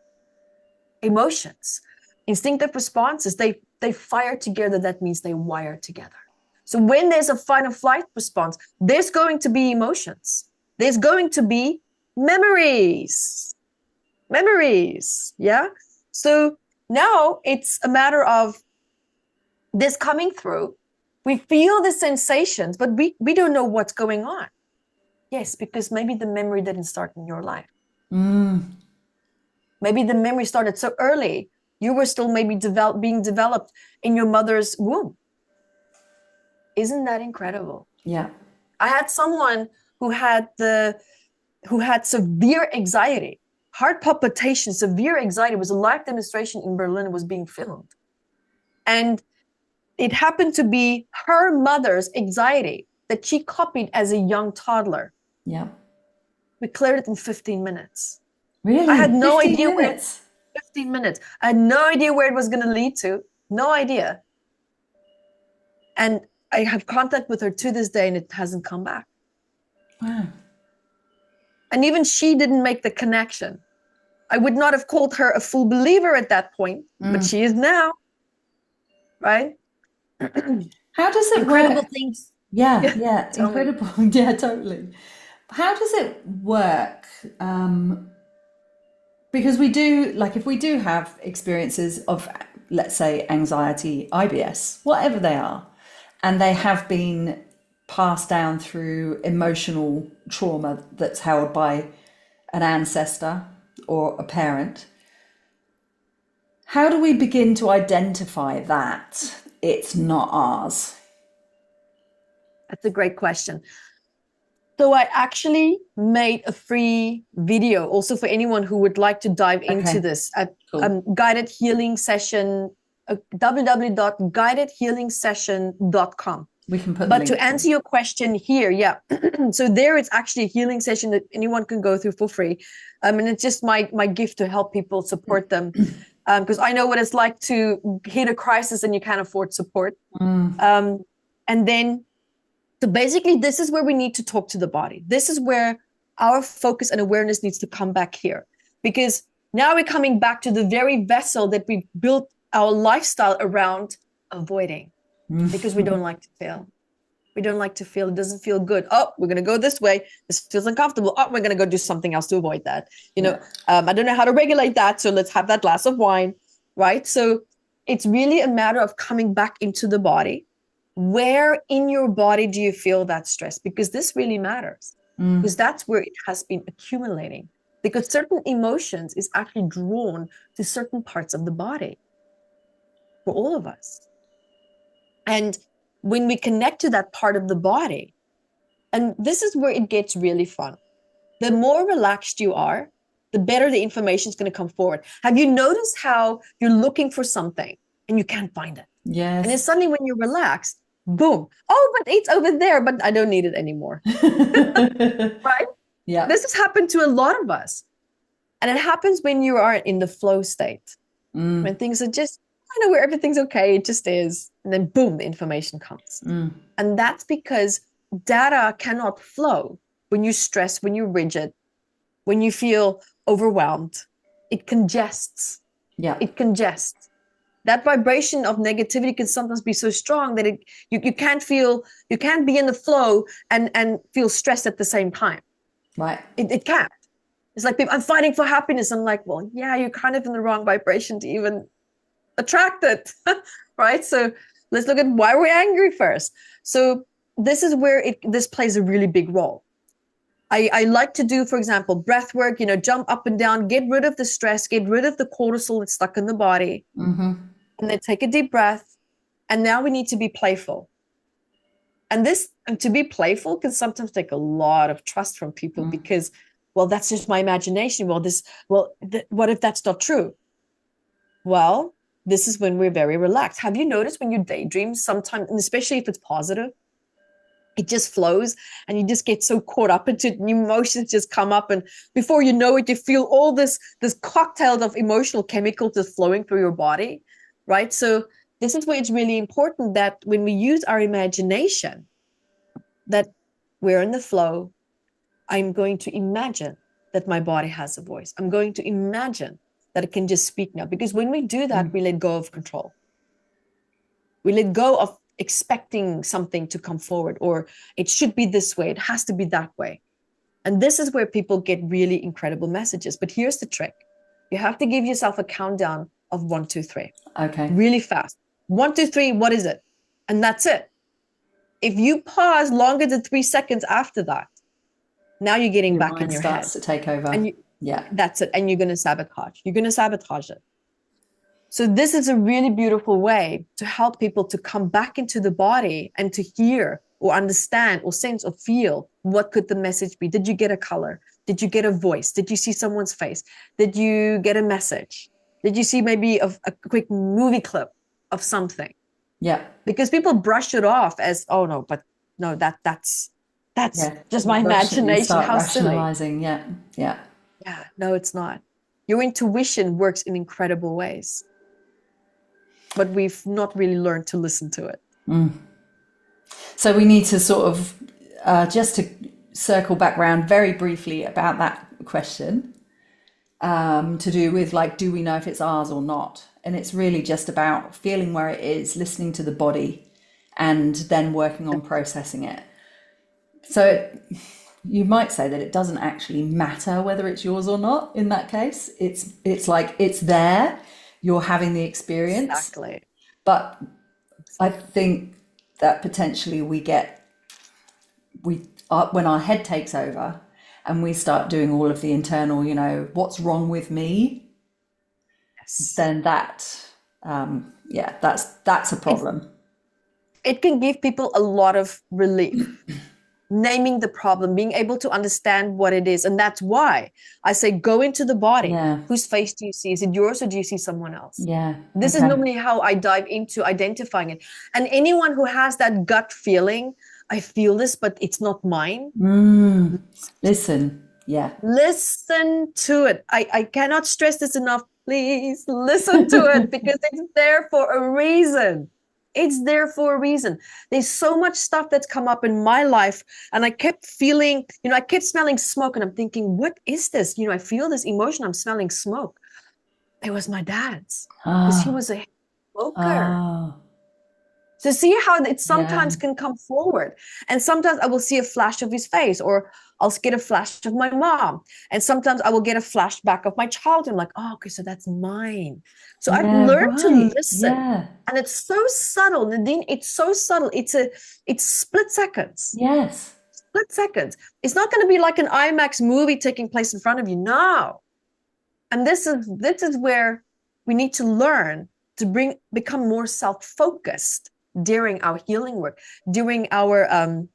B: Emotions. Instinctive responses, they fire together. That means they wire together. So when there's a fight or flight response, there's going to be emotions. There's going to be memories. Yeah? So now it's a matter of this coming through. We feel the sensations, but we don't know what's going on. Yes, because maybe the memory didn't start in your life. Maybe the memory started so early. You were still maybe being developed in your mother's womb. Isn't that incredible?
A: Yeah.
B: I had someone who had severe anxiety, heart palpitations, severe anxiety. It was a live demonstration in Berlin. It was being filmed. And it happened to be her mother's anxiety that she copied as a young toddler.
A: Yeah.
B: We cleared it in 15 minutes.
A: Really?
B: I had no
A: 15
B: idea
A: minutes?
B: 15 minutes. I had no idea where it was going to lead to. No idea. And I have contact with her to this day and it hasn't come back.
A: Wow.
B: And even she didn't make the connection. I would not have called her a full believer at that point, but she is now. Right?
A: How does it
B: Incredible
A: work?
B: things.
A: Yeah,
B: Totally.
A: incredible. Yeah, totally. How does it work? Because we do, like, if we do have experiences of, let's say, anxiety, IBS, whatever they are, and they have been passed down through emotional trauma that's held by an ancestor or a parent, how do we begin to identify that it's not ours?
B: That's a great question. So I actually made a free video also for anyone who would like to dive into this at guided healing session, www.guidedhealingsession.com.
A: We can put the
B: But
A: link
B: to answer your question here, yeah. So there it's actually a healing session that anyone can go through for free. And it's just my gift to help people, support them. Because I know what it's like to hit a crisis and you can't afford support. And then, so basically this is where we need to talk to the body. This is where our focus and awareness needs to come back here. Because now we're coming back to the very vessel that we built our lifestyle around avoiding. Because we don't like to fail. We don't like to feel, it doesn't feel good. Oh, we're going to go this way. This feels uncomfortable. Oh, we're going to go do something else to avoid that. I don't know how to regulate that. So let's have that glass of wine, right? So it's really a matter of coming back into the body. Where in your body do you feel that stress? Because this really matters. Because that's where it has been accumulating. Because certain emotions is actually drawn to certain parts of the body for all of us. And when we connect to that part of the body, and this is where it gets really fun. The more relaxed you are, the better the information is going to come forward. Have you noticed how you're looking for something and you can't find it?
A: Yes.
B: And then suddenly when you're relaxed, boom. Oh, but it's over there, but I don't need it anymore. Right?
A: Yeah.
B: This has happened to a lot of us. And it happens when you are in the flow state, when things are just, I know where everything's okay, it just is. And then boom, the information comes. And that's because data cannot flow when you stress, when you're rigid, when you feel overwhelmed. It congests.
A: Yeah.
B: It congests. That vibration of negativity can sometimes be so strong that you can't be in the flow and feel stressed at the same time.
A: Right.
B: It can't. It's like, I'm fighting for happiness. I'm like, well, yeah, you're kind of in the wrong vibration to even attract it, right? So let's look at why we're angry first. So this is where this plays a really big role. I like to do, for example, breath work, jump up and down, get rid of the stress, get rid of the cortisol that's stuck in the body, and then take a deep breath. And now we need to be playful. And to be playful can sometimes take a lot of trust from people because, well, that's just my imagination. What if that's not true? Well, this is when we're very relaxed. Have you noticed when you daydream sometimes, and especially if it's positive, it just flows and you just get so caught up into it and emotions just come up, and before you know it, you feel all this cocktail of emotional chemicals just flowing through your body, right? So this is where it's really important that when we use our imagination, that we're in the flow. I'm going to imagine that my body has a voice. I'm going to imagine that it can just speak now. Because when we do that, we let go of control. We let go of expecting something to come forward, or it should be this way, it has to be that way. And this is where people get really incredible messages. But here's the trick. You have to give yourself a countdown of 1, 2, 3.
A: Okay.
B: Really fast. 1, 2, 3, what is it? And that's it. If you pause longer than 3 seconds after that, now you're getting back in your head.
A: Starts to take over.
B: And
A: yeah,
B: that's it. And you're going to sabotage. You're going to sabotage it. So this is a really beautiful way to help people to come back into the body and to hear or understand or sense or feel what could the message be. Did you get a color? Did you get a voice? Did you see someone's face? Did you get a message? Did you see maybe a quick movie clip of something?
A: Yeah.
B: Because people brush it off as, oh no, but no, that's just my imagination.
A: Start
B: How
A: rationalizing.
B: silly.
A: Yeah.
B: Yeah, no, it's not. Your intuition works in incredible ways, but we've not really learned to listen to it.
A: So we need to sort of, just to circle back around very briefly about that question, to do with like, do we know if it's ours or not? And it's really just about feeling where it is, listening to the body, and then working on processing it. So you might say that it doesn't actually matter whether it's yours or not in that case. It's like, it's there, you're having the experience.
B: Exactly.
A: But I think that potentially when our head takes over and we start doing all of the internal, what's wrong with me? Yes. Then that's a problem.
B: It can give people a lot of relief. naming the problem, being able to understand what it is. And that's why I say, go into the body.
A: Yeah.
B: Whose face do you see? Is it yours or do you see someone else?
A: Yeah.
B: This is normally how I dive into identifying it. And anyone who has that gut feeling, I feel this, but it's not mine.
A: Listen. Yeah.
B: Listen to it. I cannot stress this enough. Please listen to it, because it's there for a reason. It's there for a reason. There's so much stuff that's come up in my life, and I kept feeling, I kept smelling smoke, and I'm thinking, what is this? I feel this emotion. I'm smelling smoke. It was my dad's, because he was a smoker. So see how it sometimes can come forward. And sometimes I will see a flash of his face, or I'll get a flash of my mom. And sometimes I will get a flashback of my childhood. I'm like, oh, okay, so that's mine. So I've learned to listen. Yeah. And it's so subtle, Nadine. It's so subtle. It's split seconds.
A: Yes.
B: Split seconds. It's not going to be like an IMAX movie taking place in front of you. No. And this is where we need to learn to become more self-focused during our healing work, during our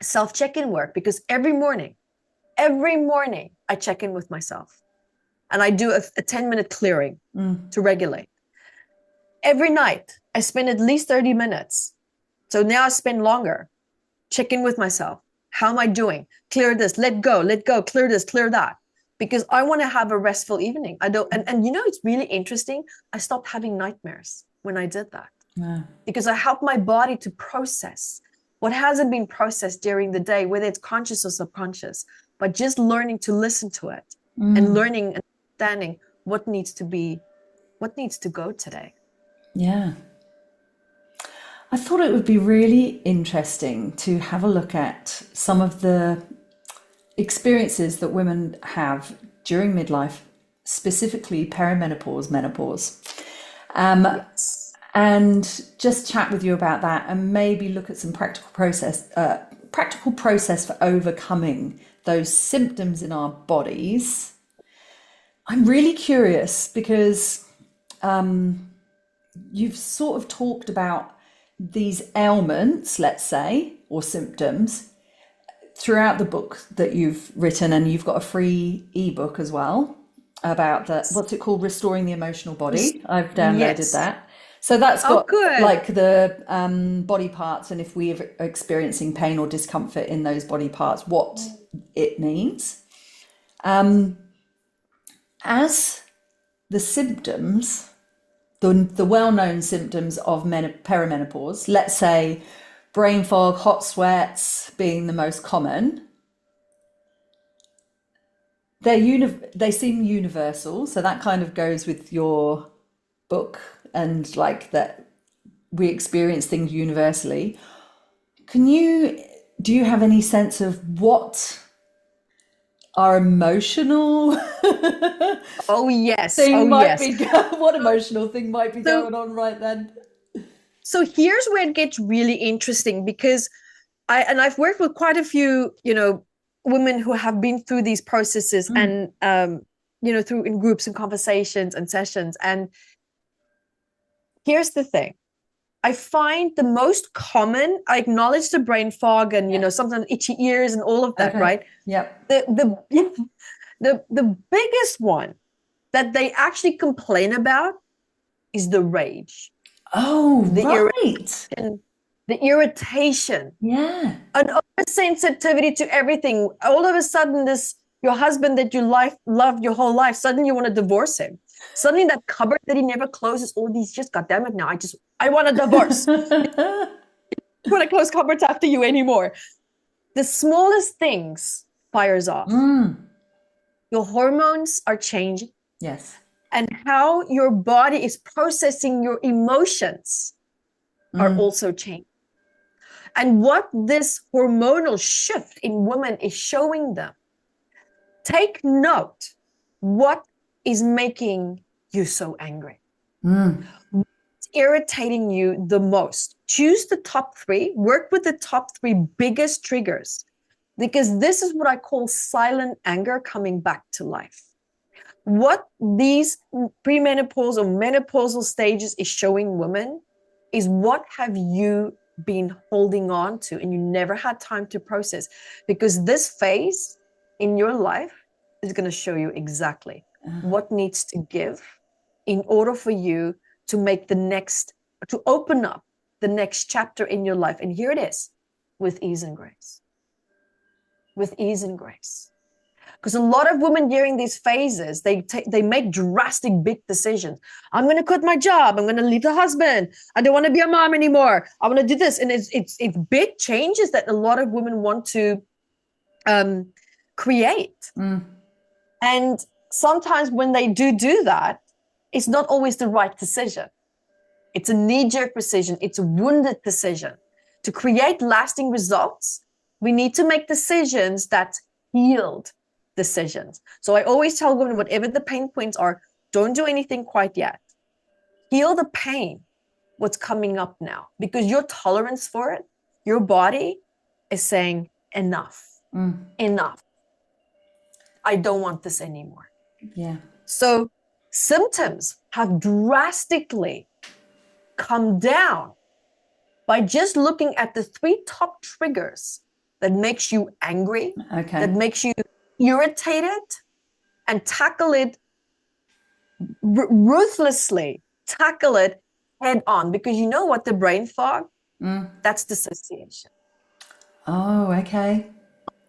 B: self-check-in work, because every morning I check in with myself, and I do a 10-minute clearing to regulate. Every night I spend at least 30 minutes. So now I spend longer. Check in with myself. How am I doing? Clear this, let go, clear this, clear that. Because I want to have a restful evening. I don't, and it's really interesting. I stopped having nightmares when I did that. Yeah. Because I help my body to process what hasn't been processed during the day, whether it's conscious or subconscious, but just learning to listen to it and learning and understanding what needs to go today.
A: Yeah. I thought it would be really interesting to have a look at some of the experiences that women have during midlife, specifically perimenopause, menopause. Yes. And just chat with you about that, and maybe look at some practical process for overcoming those symptoms in our bodies. I'm really curious because you've sort of talked about these ailments, let's say, or symptoms throughout the book that you've written, and you've got a free ebook as well about what's it called? Restoring the Emotional Body. I've downloaded that. So that's got like the body parts, and if we are experiencing pain or discomfort in those body parts, what it means. As the symptoms, the well-known symptoms of perimenopause, let's say brain fog, hot sweats being the most common, they seem universal. So that kind of goes with your book, and like that we experience things universally. Do you have any sense of what our emotional what emotional thing might be going on right then?
B: So here's where it gets really interesting, because I've worked with quite a few, women who have been through these processes and, through in groups and conversations and sessions. And here's the thing. I find the most common, I acknowledge the brain fog and, sometimes itchy ears and all of that, right?
A: Yep.
B: The biggest one that they actually complain about is the rage.
A: Oh,
B: the irritation.
A: Yeah.
B: An oversensitivity to everything. All of a sudden, your husband that you loved your whole life, suddenly you want to divorce him. Suddenly that cupboard that he never closes, all these, just goddamn it, now I want a divorce. I don't want to close cupboards after you anymore. The smallest things fires off. Your hormones are changing.
A: Yes.
B: And how your body is processing your emotions are also changing. And what this hormonal shift in women is showing them, take note, what is making you so angry? What's irritating you the most? Choose the top 3, work with the top 3 biggest triggers, because this is what I call silent anger coming back to life. What these premenopausal or menopausal stages is showing women is, what have you been holding on to and you never had time to process, because this phase in your life is going to show you exactly what needs to give in order for you to make to open up the next chapter in your life. And here it is, with ease and grace. With ease and grace. Because a lot of women during these phases, they make drastic, big decisions. I'm going to quit my job. I'm going to leave the husband. I don't want to be a mom anymore. I want to do this. And it's big changes that a lot of women want to create. And sometimes when they do that, it's not always the right decision. It's a knee-jerk decision. It's a wounded decision. To create lasting results, we need to make decisions that healed decisions. So I always tell women, whatever the pain points are, don't do anything quite yet. Heal the pain, what's coming up now, because your tolerance for it, your body is saying enough, enough. I don't want this anymore.
A: Yeah.
B: So symptoms have drastically come down by just looking at the 3 top triggers that makes you angry, that makes you irritated, and tackle it ruthlessly, tackle it head on. Because you know what, the brain fog, that's dissociation.
A: Oh, okay.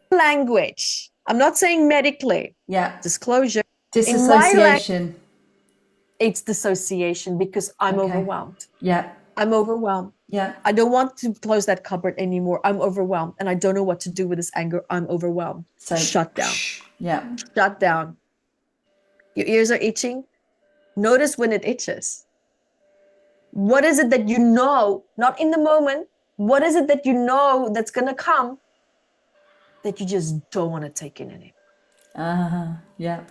B: Language. I'm not saying medically.
A: Yeah.
B: Disclosure.
A: Disassociation.
B: It's dissociation because I'm overwhelmed.
A: Yeah.
B: I'm overwhelmed.
A: Yeah.
B: I don't want to close that cupboard anymore. I'm overwhelmed and I don't know what to do with this anger. I'm overwhelmed. So shut down.
A: Yeah.
B: Shut down. Your ears are itching. Notice when it itches. What is it that you know, not in the moment, what is it that you know that's going to come that you just don't want to take in anymore?
A: Yeah.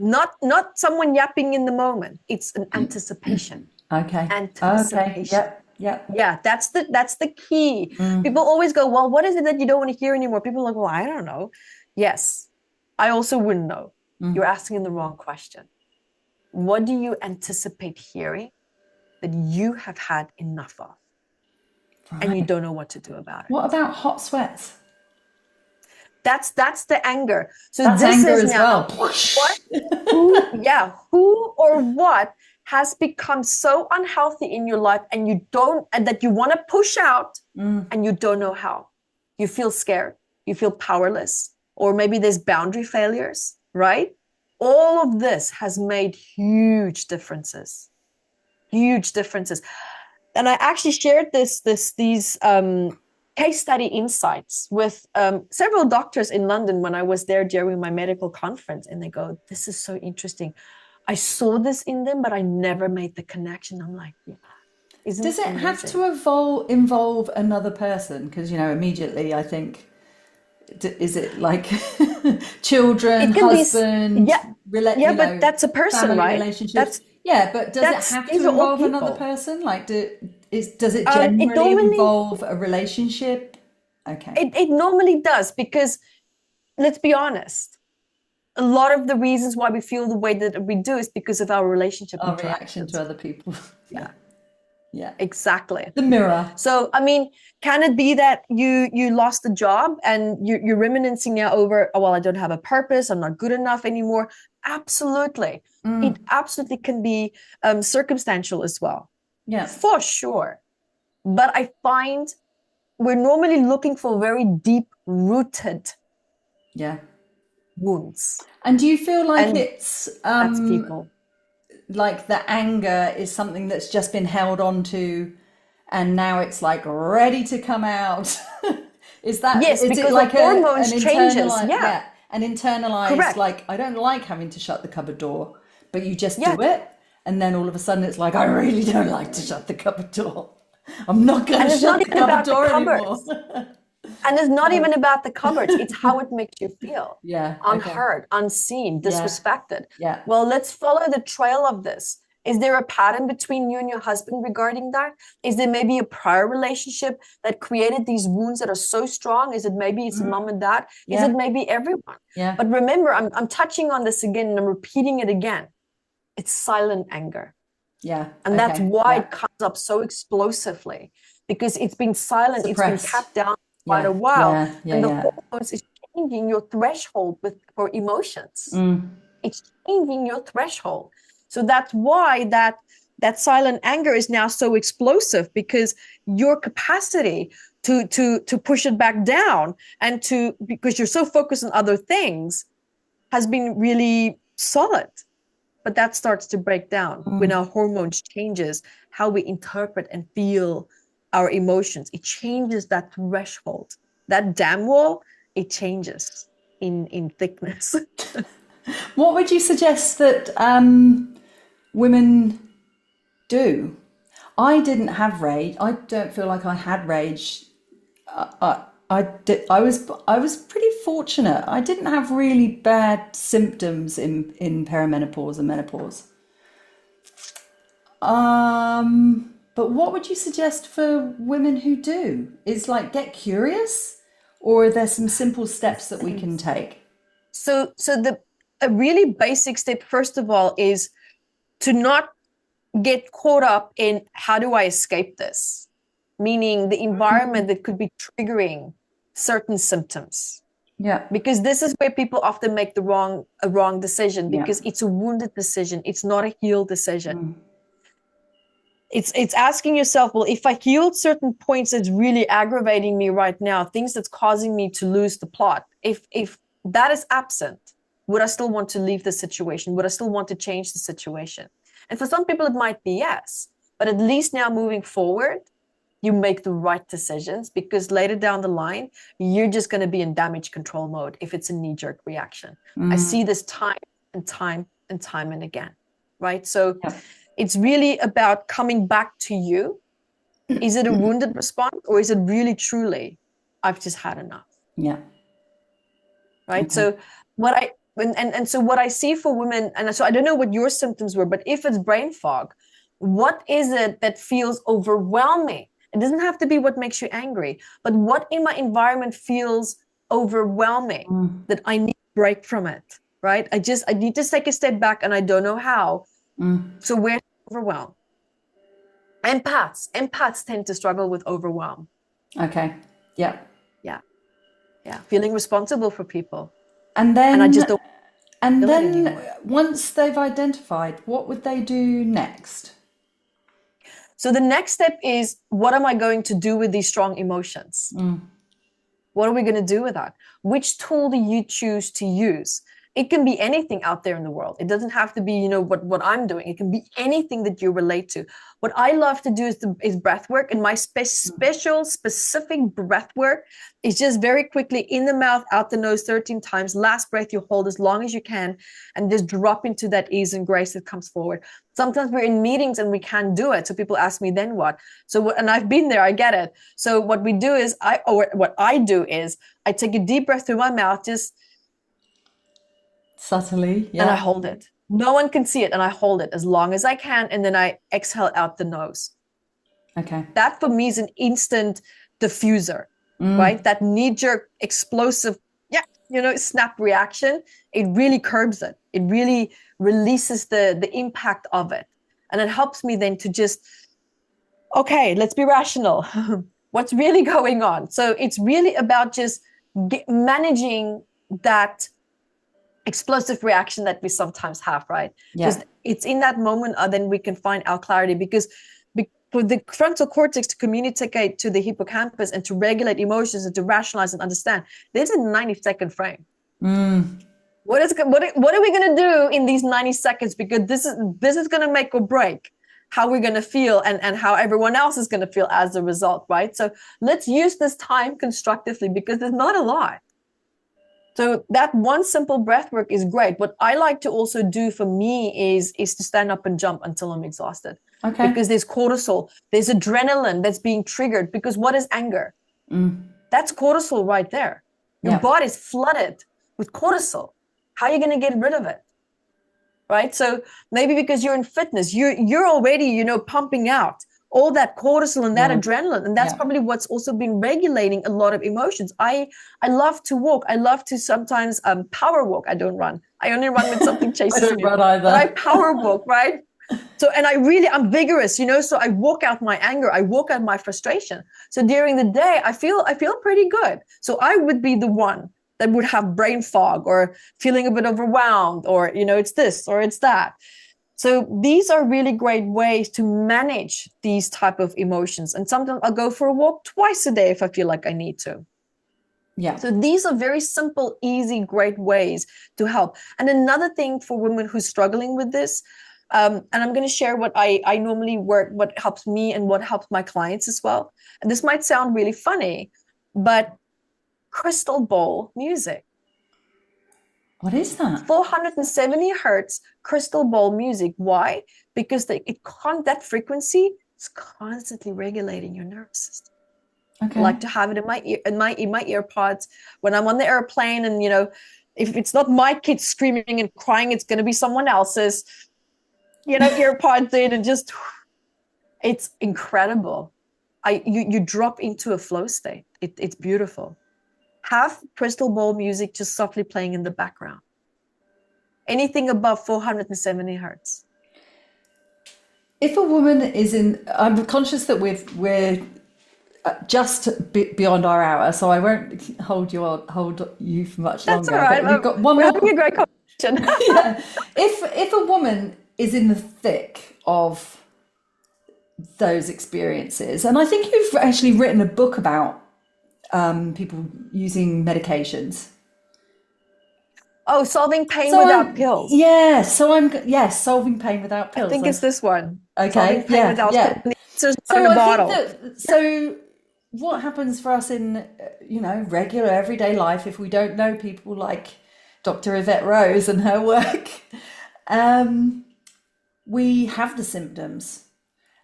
B: Not someone yapping in the moment. It's an anticipation.
A: Okay.
B: Anticipation.
A: Okay. Yeah.
B: Yeah, that's the key. People always go, well, what is it that you don't want to hear anymore? People are like, well, I don't know. Yes, I also wouldn't know. You're asking the wrong question. What do you anticipate hearing that you have had enough of? Right. And you don't know what to do about it?
A: What about hot sweats?
B: That's the anger. So
A: that's
B: this
A: anger
B: is
A: as
B: now,
A: well.
B: Who or what has become so unhealthy in your life and that you want to push out and you don't know how. You feel scared, you feel powerless, or maybe there's boundary failures, right? All of this has made huge differences. Huge differences. And I actually shared these case study insights with several doctors in London when I was there during my medical conference, and they go, this is so interesting. I saw this in them, but I never made the connection. I'm like, yeah.
A: Does it have to involve another person? Because, immediately I think, is it like children, husband?
B: But that's a person, right?
A: Relationships. But does it have to involve another person? Like, does it generally involve a relationship? Okay.
B: It normally does, because let's be honest. A lot of the reasons why we feel the way that we do is because of our relationship.
A: Our reaction to other people.
B: Yeah, exactly.
A: The mirror.
B: So, I mean, can it be that you lost a job and you're reminiscing now over, oh, well, I don't have a purpose, I'm not good enough anymore? Absolutely. It absolutely can be circumstantial as well.
A: Yeah.
B: For sure. But I find we're normally looking for very deep-rooted wounds.
A: And do you feel like it's
B: that's people.
A: Like the anger is something that's just been held on to and now it's like ready to come out? Is because
B: it
A: like
B: the hormones changes.
A: An internalized,
B: correct.
A: Like, I don't like having to shut the cupboard door, but you just do it. And then all of a sudden it's like, I really don't like to shut the cupboard door. I'm not going to shut the cupboard door anymore.
B: And it's not even about the cupboards. It's how it makes you feel. Unheard, unseen, disrespected.
A: Yeah.
B: Well, let's follow the trail of this. Is there a pattern between you and your husband regarding that? Is there maybe a prior relationship that created these wounds that are so strong? Is it maybe it's mom and dad? Is it maybe everyone?
A: Yeah.
B: But remember, I'm touching on this again and I'm repeating it again. It's silent anger.
A: Yeah.
B: And that's why it comes up so explosively. because it's been silent,
A: Suppressed.
B: it's been kept down quite a while. And the hormones is changing your threshold for emotions. It's changing your threshold. So that's why that silent anger is now so explosive, because your capacity to push it back down and because you're so focused on other things has been really solid. But that starts to break down when our hormones changes how we interpret and feel our emotions. It changes that threshold. That dam wall, it changes in thickness.
A: What would you suggest that women do? I didn't have rage. I don't feel like I had rage. I was pretty fortunate. I didn't have really bad symptoms in perimenopause and menopause. But what would you suggest for women who do? Is like get curious, or are there some simple steps that we can take?
B: So a really basic step, first of all, is to not get caught up in how do I escape this? Meaning the environment that could be triggering certain symptoms.
A: Yeah.
B: Because this is where people often make a wrong decision, because it's a wounded decision. It's not a healed decision. It's asking yourself, well, if I healed certain points that's really aggravating me right now, things that's causing me to lose the plot, if that is absent, would I still want to leave the situation? Would I still want to change the situation? And for some people, it might be yes. But at least now moving forward, you make the right decisions, because later down the line, you're just going to be in damage control mode if it's a knee-jerk reaction. I see this time and time and time and again, right? So it's really about coming back to you. Is it a wounded response, or is it really truly, I've just had enough?
A: Yeah.
B: Right.
A: Okay.
B: So what I see for women, and so I don't know what your symptoms were, but if it's brain fog, what is it that feels overwhelming? It doesn't have to be what makes you angry, but what in my environment feels overwhelming that I need to break from it, right? I need to take a step back and I don't know how. So where's overwhelm? Empaths tend to struggle with overwhelm.
A: Okay. Yeah.
B: Yeah. Feeling responsible for people.
A: And then,
B: I just don't.
A: and then once they've identified, what would they do next?
B: So the next step is, what am I going to do with these strong emotions? What are we going to do with that? Which tool do you choose to use? It can be anything out there in the world. It doesn't have to be, what I'm doing. It can be anything that you relate to. What I love to do is breath work. And my specific breath work is just very quickly in the mouth, out the nose 13 times. Last breath you hold as long as you can, and just drop into that ease and grace that comes forward. Sometimes we're in meetings and we can't do it. So people ask me, then what? And I've been there, I get it. So what I do is I take a deep breath through my mouth, just
A: Subtly,
B: and I hold it. No one can see it, and I hold it as long as I can, and then I exhale out the nose.
A: Okay.
B: That for me is an instant diffuser, right? That knee-jerk, explosive, snap reaction. It really curbs it. It really releases the impact of it, and it helps me then to just, okay, let's be rational. What's really going on? So it's really about just managing that explosive reaction that we sometimes have, right? Just it's in that moment then we can find our clarity, because for the frontal cortex to communicate to the hippocampus and to regulate emotions and to rationalize and understand, there's a 90-second frame. What are we going to do in these 90 seconds? Because this is going to make or break how we're going to feel and how everyone else is going to feel as a result, right? So let's use this time constructively, because there's not a lot. So that one simple breath work is great. What I like to also do for me is to stand up and jump until I'm exhausted.
A: Okay.
B: Because there's cortisol, there's adrenaline that's being triggered. Because what is anger? That's cortisol right there. Your body's flooded with cortisol. How are you going to get rid of it? Right? So maybe because you're in fitness, you're already, pumping out all that cortisol and that adrenaline. And that's probably what's also been regulating a lot of emotions. I love to walk. I love to sometimes power walk. I don't run. I only run when something chases me.
A: I don't run either.
B: But I power walk, right? So, and I'm vigorous, so I walk out my anger, I walk out my frustration. So during the day, I feel pretty good. So I would be the one that would have brain fog or feeling a bit overwhelmed, or, it's this or it's that. So these are really great ways to manage these type of emotions. And sometimes I'll go for a walk twice a day if I feel like I need to.
A: Yeah.
B: So these are very simple, easy, great ways to help. And another thing for women who's struggling with this, and I'm going to share what I normally work, what helps me and what helps my clients as well. And this might sound really funny, but crystal ball music.
A: What is that?
B: 470 hertz crystal ball music. Why? Because that frequency is constantly regulating your nervous system.
A: Okay.
B: I like to have it in my ear pods when I'm on the airplane, and if it's not my kids screaming and crying, it's going to be someone else's. Ear pods in, and just it's incredible. You drop into a flow state. It's beautiful. Have crystal ball music just softly playing in the background. Anything above 470 hertz.
A: If a woman is I'm conscious that we're just beyond our hour, so I won't hold you for much longer.
B: That's all right.
A: We've got one
B: we're
A: more.
B: having a great conversation.
A: Yeah. If a woman is in the thick of those experiences, and I think you've actually written a book about people using medications.
B: Oh, solving pain without pills.
A: Yeah, solving pain without pills.
B: I think it's this one.
A: Okay,
B: solving pain without pills. So
A: I think so what happens for us in regular everyday life, if we don't know people like Dr. Evette Rose and her work, we have the symptoms.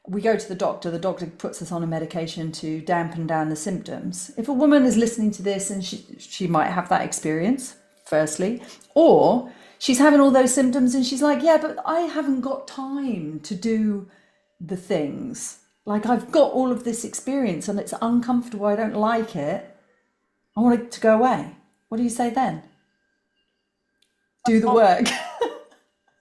A: We go to the doctor puts us on a medication to dampen down the symptoms. If a woman is listening to this, and she might have that experience, firstly, or she's having all those symptoms and she's like, yeah, but I haven't got time to do the things. Like, I've got all of this experience and it's uncomfortable, I don't like it, I want it to go away. What do you say then? Do the work.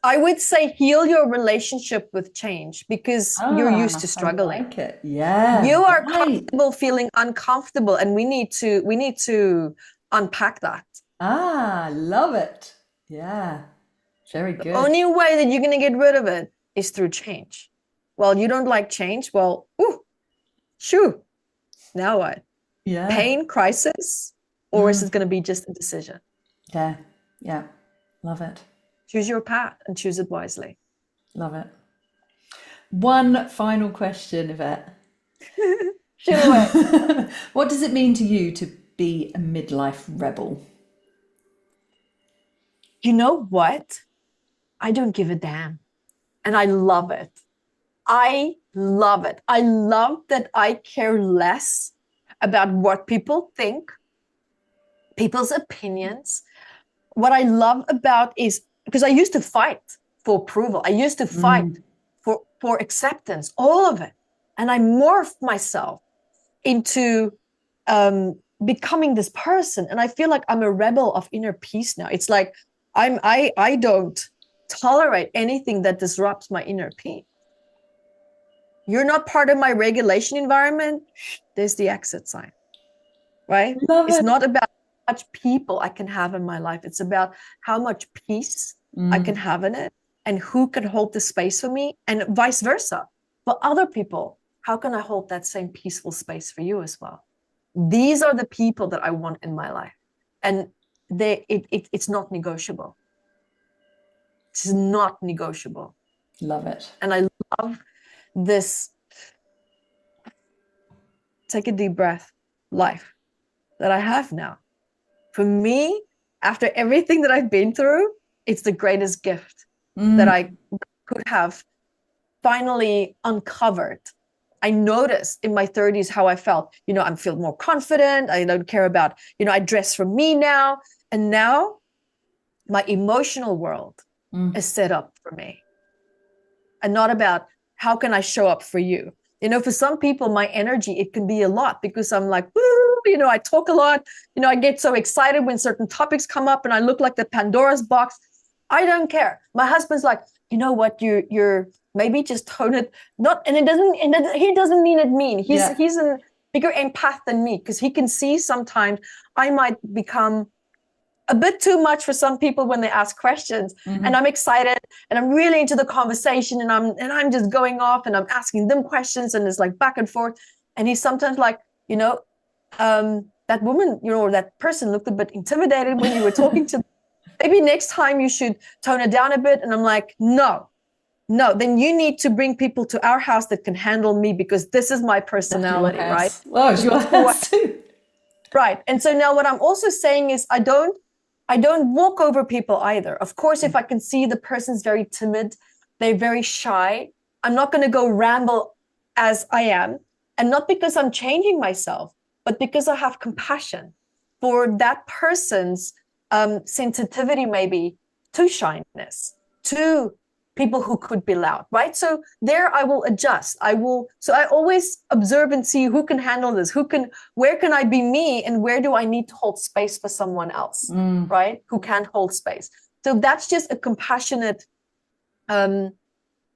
B: I would say heal your relationship with change, because you're used to struggling.
A: I like it. Yeah.
B: You are comfortable feeling uncomfortable, and we need to unpack that.
A: Love it. Yeah. Very good.
B: The only way that you're going to get rid of it is through change. Well, you don't like change. Well, shoo. Now what?
A: Yeah.
B: Pain, crisis, or is it going to be just a decision?
A: Yeah. Yeah. Love it.
B: Choose your path and choose it wisely.
A: Love it. One final question, Yvette.
B: Shoot away.
A: What does it mean to you to be a midlife rebel?
B: You know what? I don't give a damn. And I love it. I love it. I love that I care less about what people think, people's opinions. What I love about is, because I used to fight for approval. I used to fight for acceptance, all of it. And I morphed myself into becoming this person. And I feel like I'm a rebel of inner peace now. It's like I don't tolerate anything that disrupts my inner peace. You're not part of my regulation environment. There's the exit sign, right? It's not about how much people I can have in my life. It's about how much peace I can have in it, and who can hold the space for me, and vice versa. For other people, how can I hold that same peaceful space for you as well? These are the people that I want in my life. And it's not negotiable. It's not negotiable.
A: Love it.
B: And I love this, take a deep breath, life that I have now. For me, after everything that I've been through, it's the greatest gift that I could have finally uncovered. I noticed in my 30s how I felt. I feel more confident. I don't care about, I dress for me now. And now my emotional world is set up for me. And not about how can I show up for you. For some people, my energy, it can be a lot, because I'm like, woo, I talk a lot. I get so excited when certain topics come up and I look like the Pandora's box. I don't care. My husband's like, you know what, you're maybe just tone it. Not, and it doesn't, he doesn't mean it mean.
A: Yeah.
B: He's a bigger empath than me, because he can see sometimes I might become a bit too much for some people when they ask questions, and I'm excited and I'm really into the conversation, and I'm just going off and I'm asking them questions, and it's like back and forth. And he's sometimes like, that woman, or that person looked a bit intimidated when you were talking to them. Maybe next time you should tone it down a bit. And I'm like, no, then you need to bring people to our house that can handle me, because this is my personality, right?
A: Oh, it's your house too.
B: Right. And so now what I'm also saying is I don't walk over people either. Of course, if I can see the person's very timid, they're very shy, I'm not going to go ramble as I am. And not because I'm changing myself, but because I have compassion for that person's sensitivity, maybe to shyness, to people who could be loud, right? So there I will adjust. So I always observe and see who can handle this, where can I be me, and where do I need to hold space for someone else, right? Who can hold space. So that's just a compassionate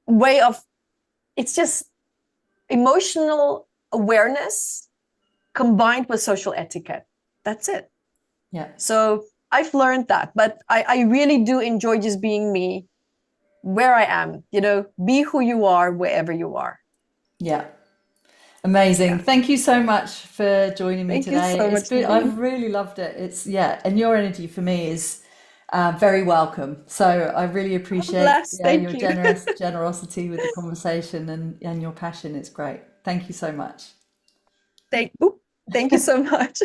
B: way of, it's just emotional awareness combined with social etiquette. That's it.
A: Yeah.
B: So I've learned that, but I really do enjoy just being me where I am, be who you are wherever you are.
A: Yeah. Amazing. Yeah. Thank you so much for joining me today.
B: Thank you so much.
A: I've really loved it. And your energy for me is very welcome. So I really appreciate your generosity with the conversation and your passion. It's great. Thank you so much.
B: Thank you so much.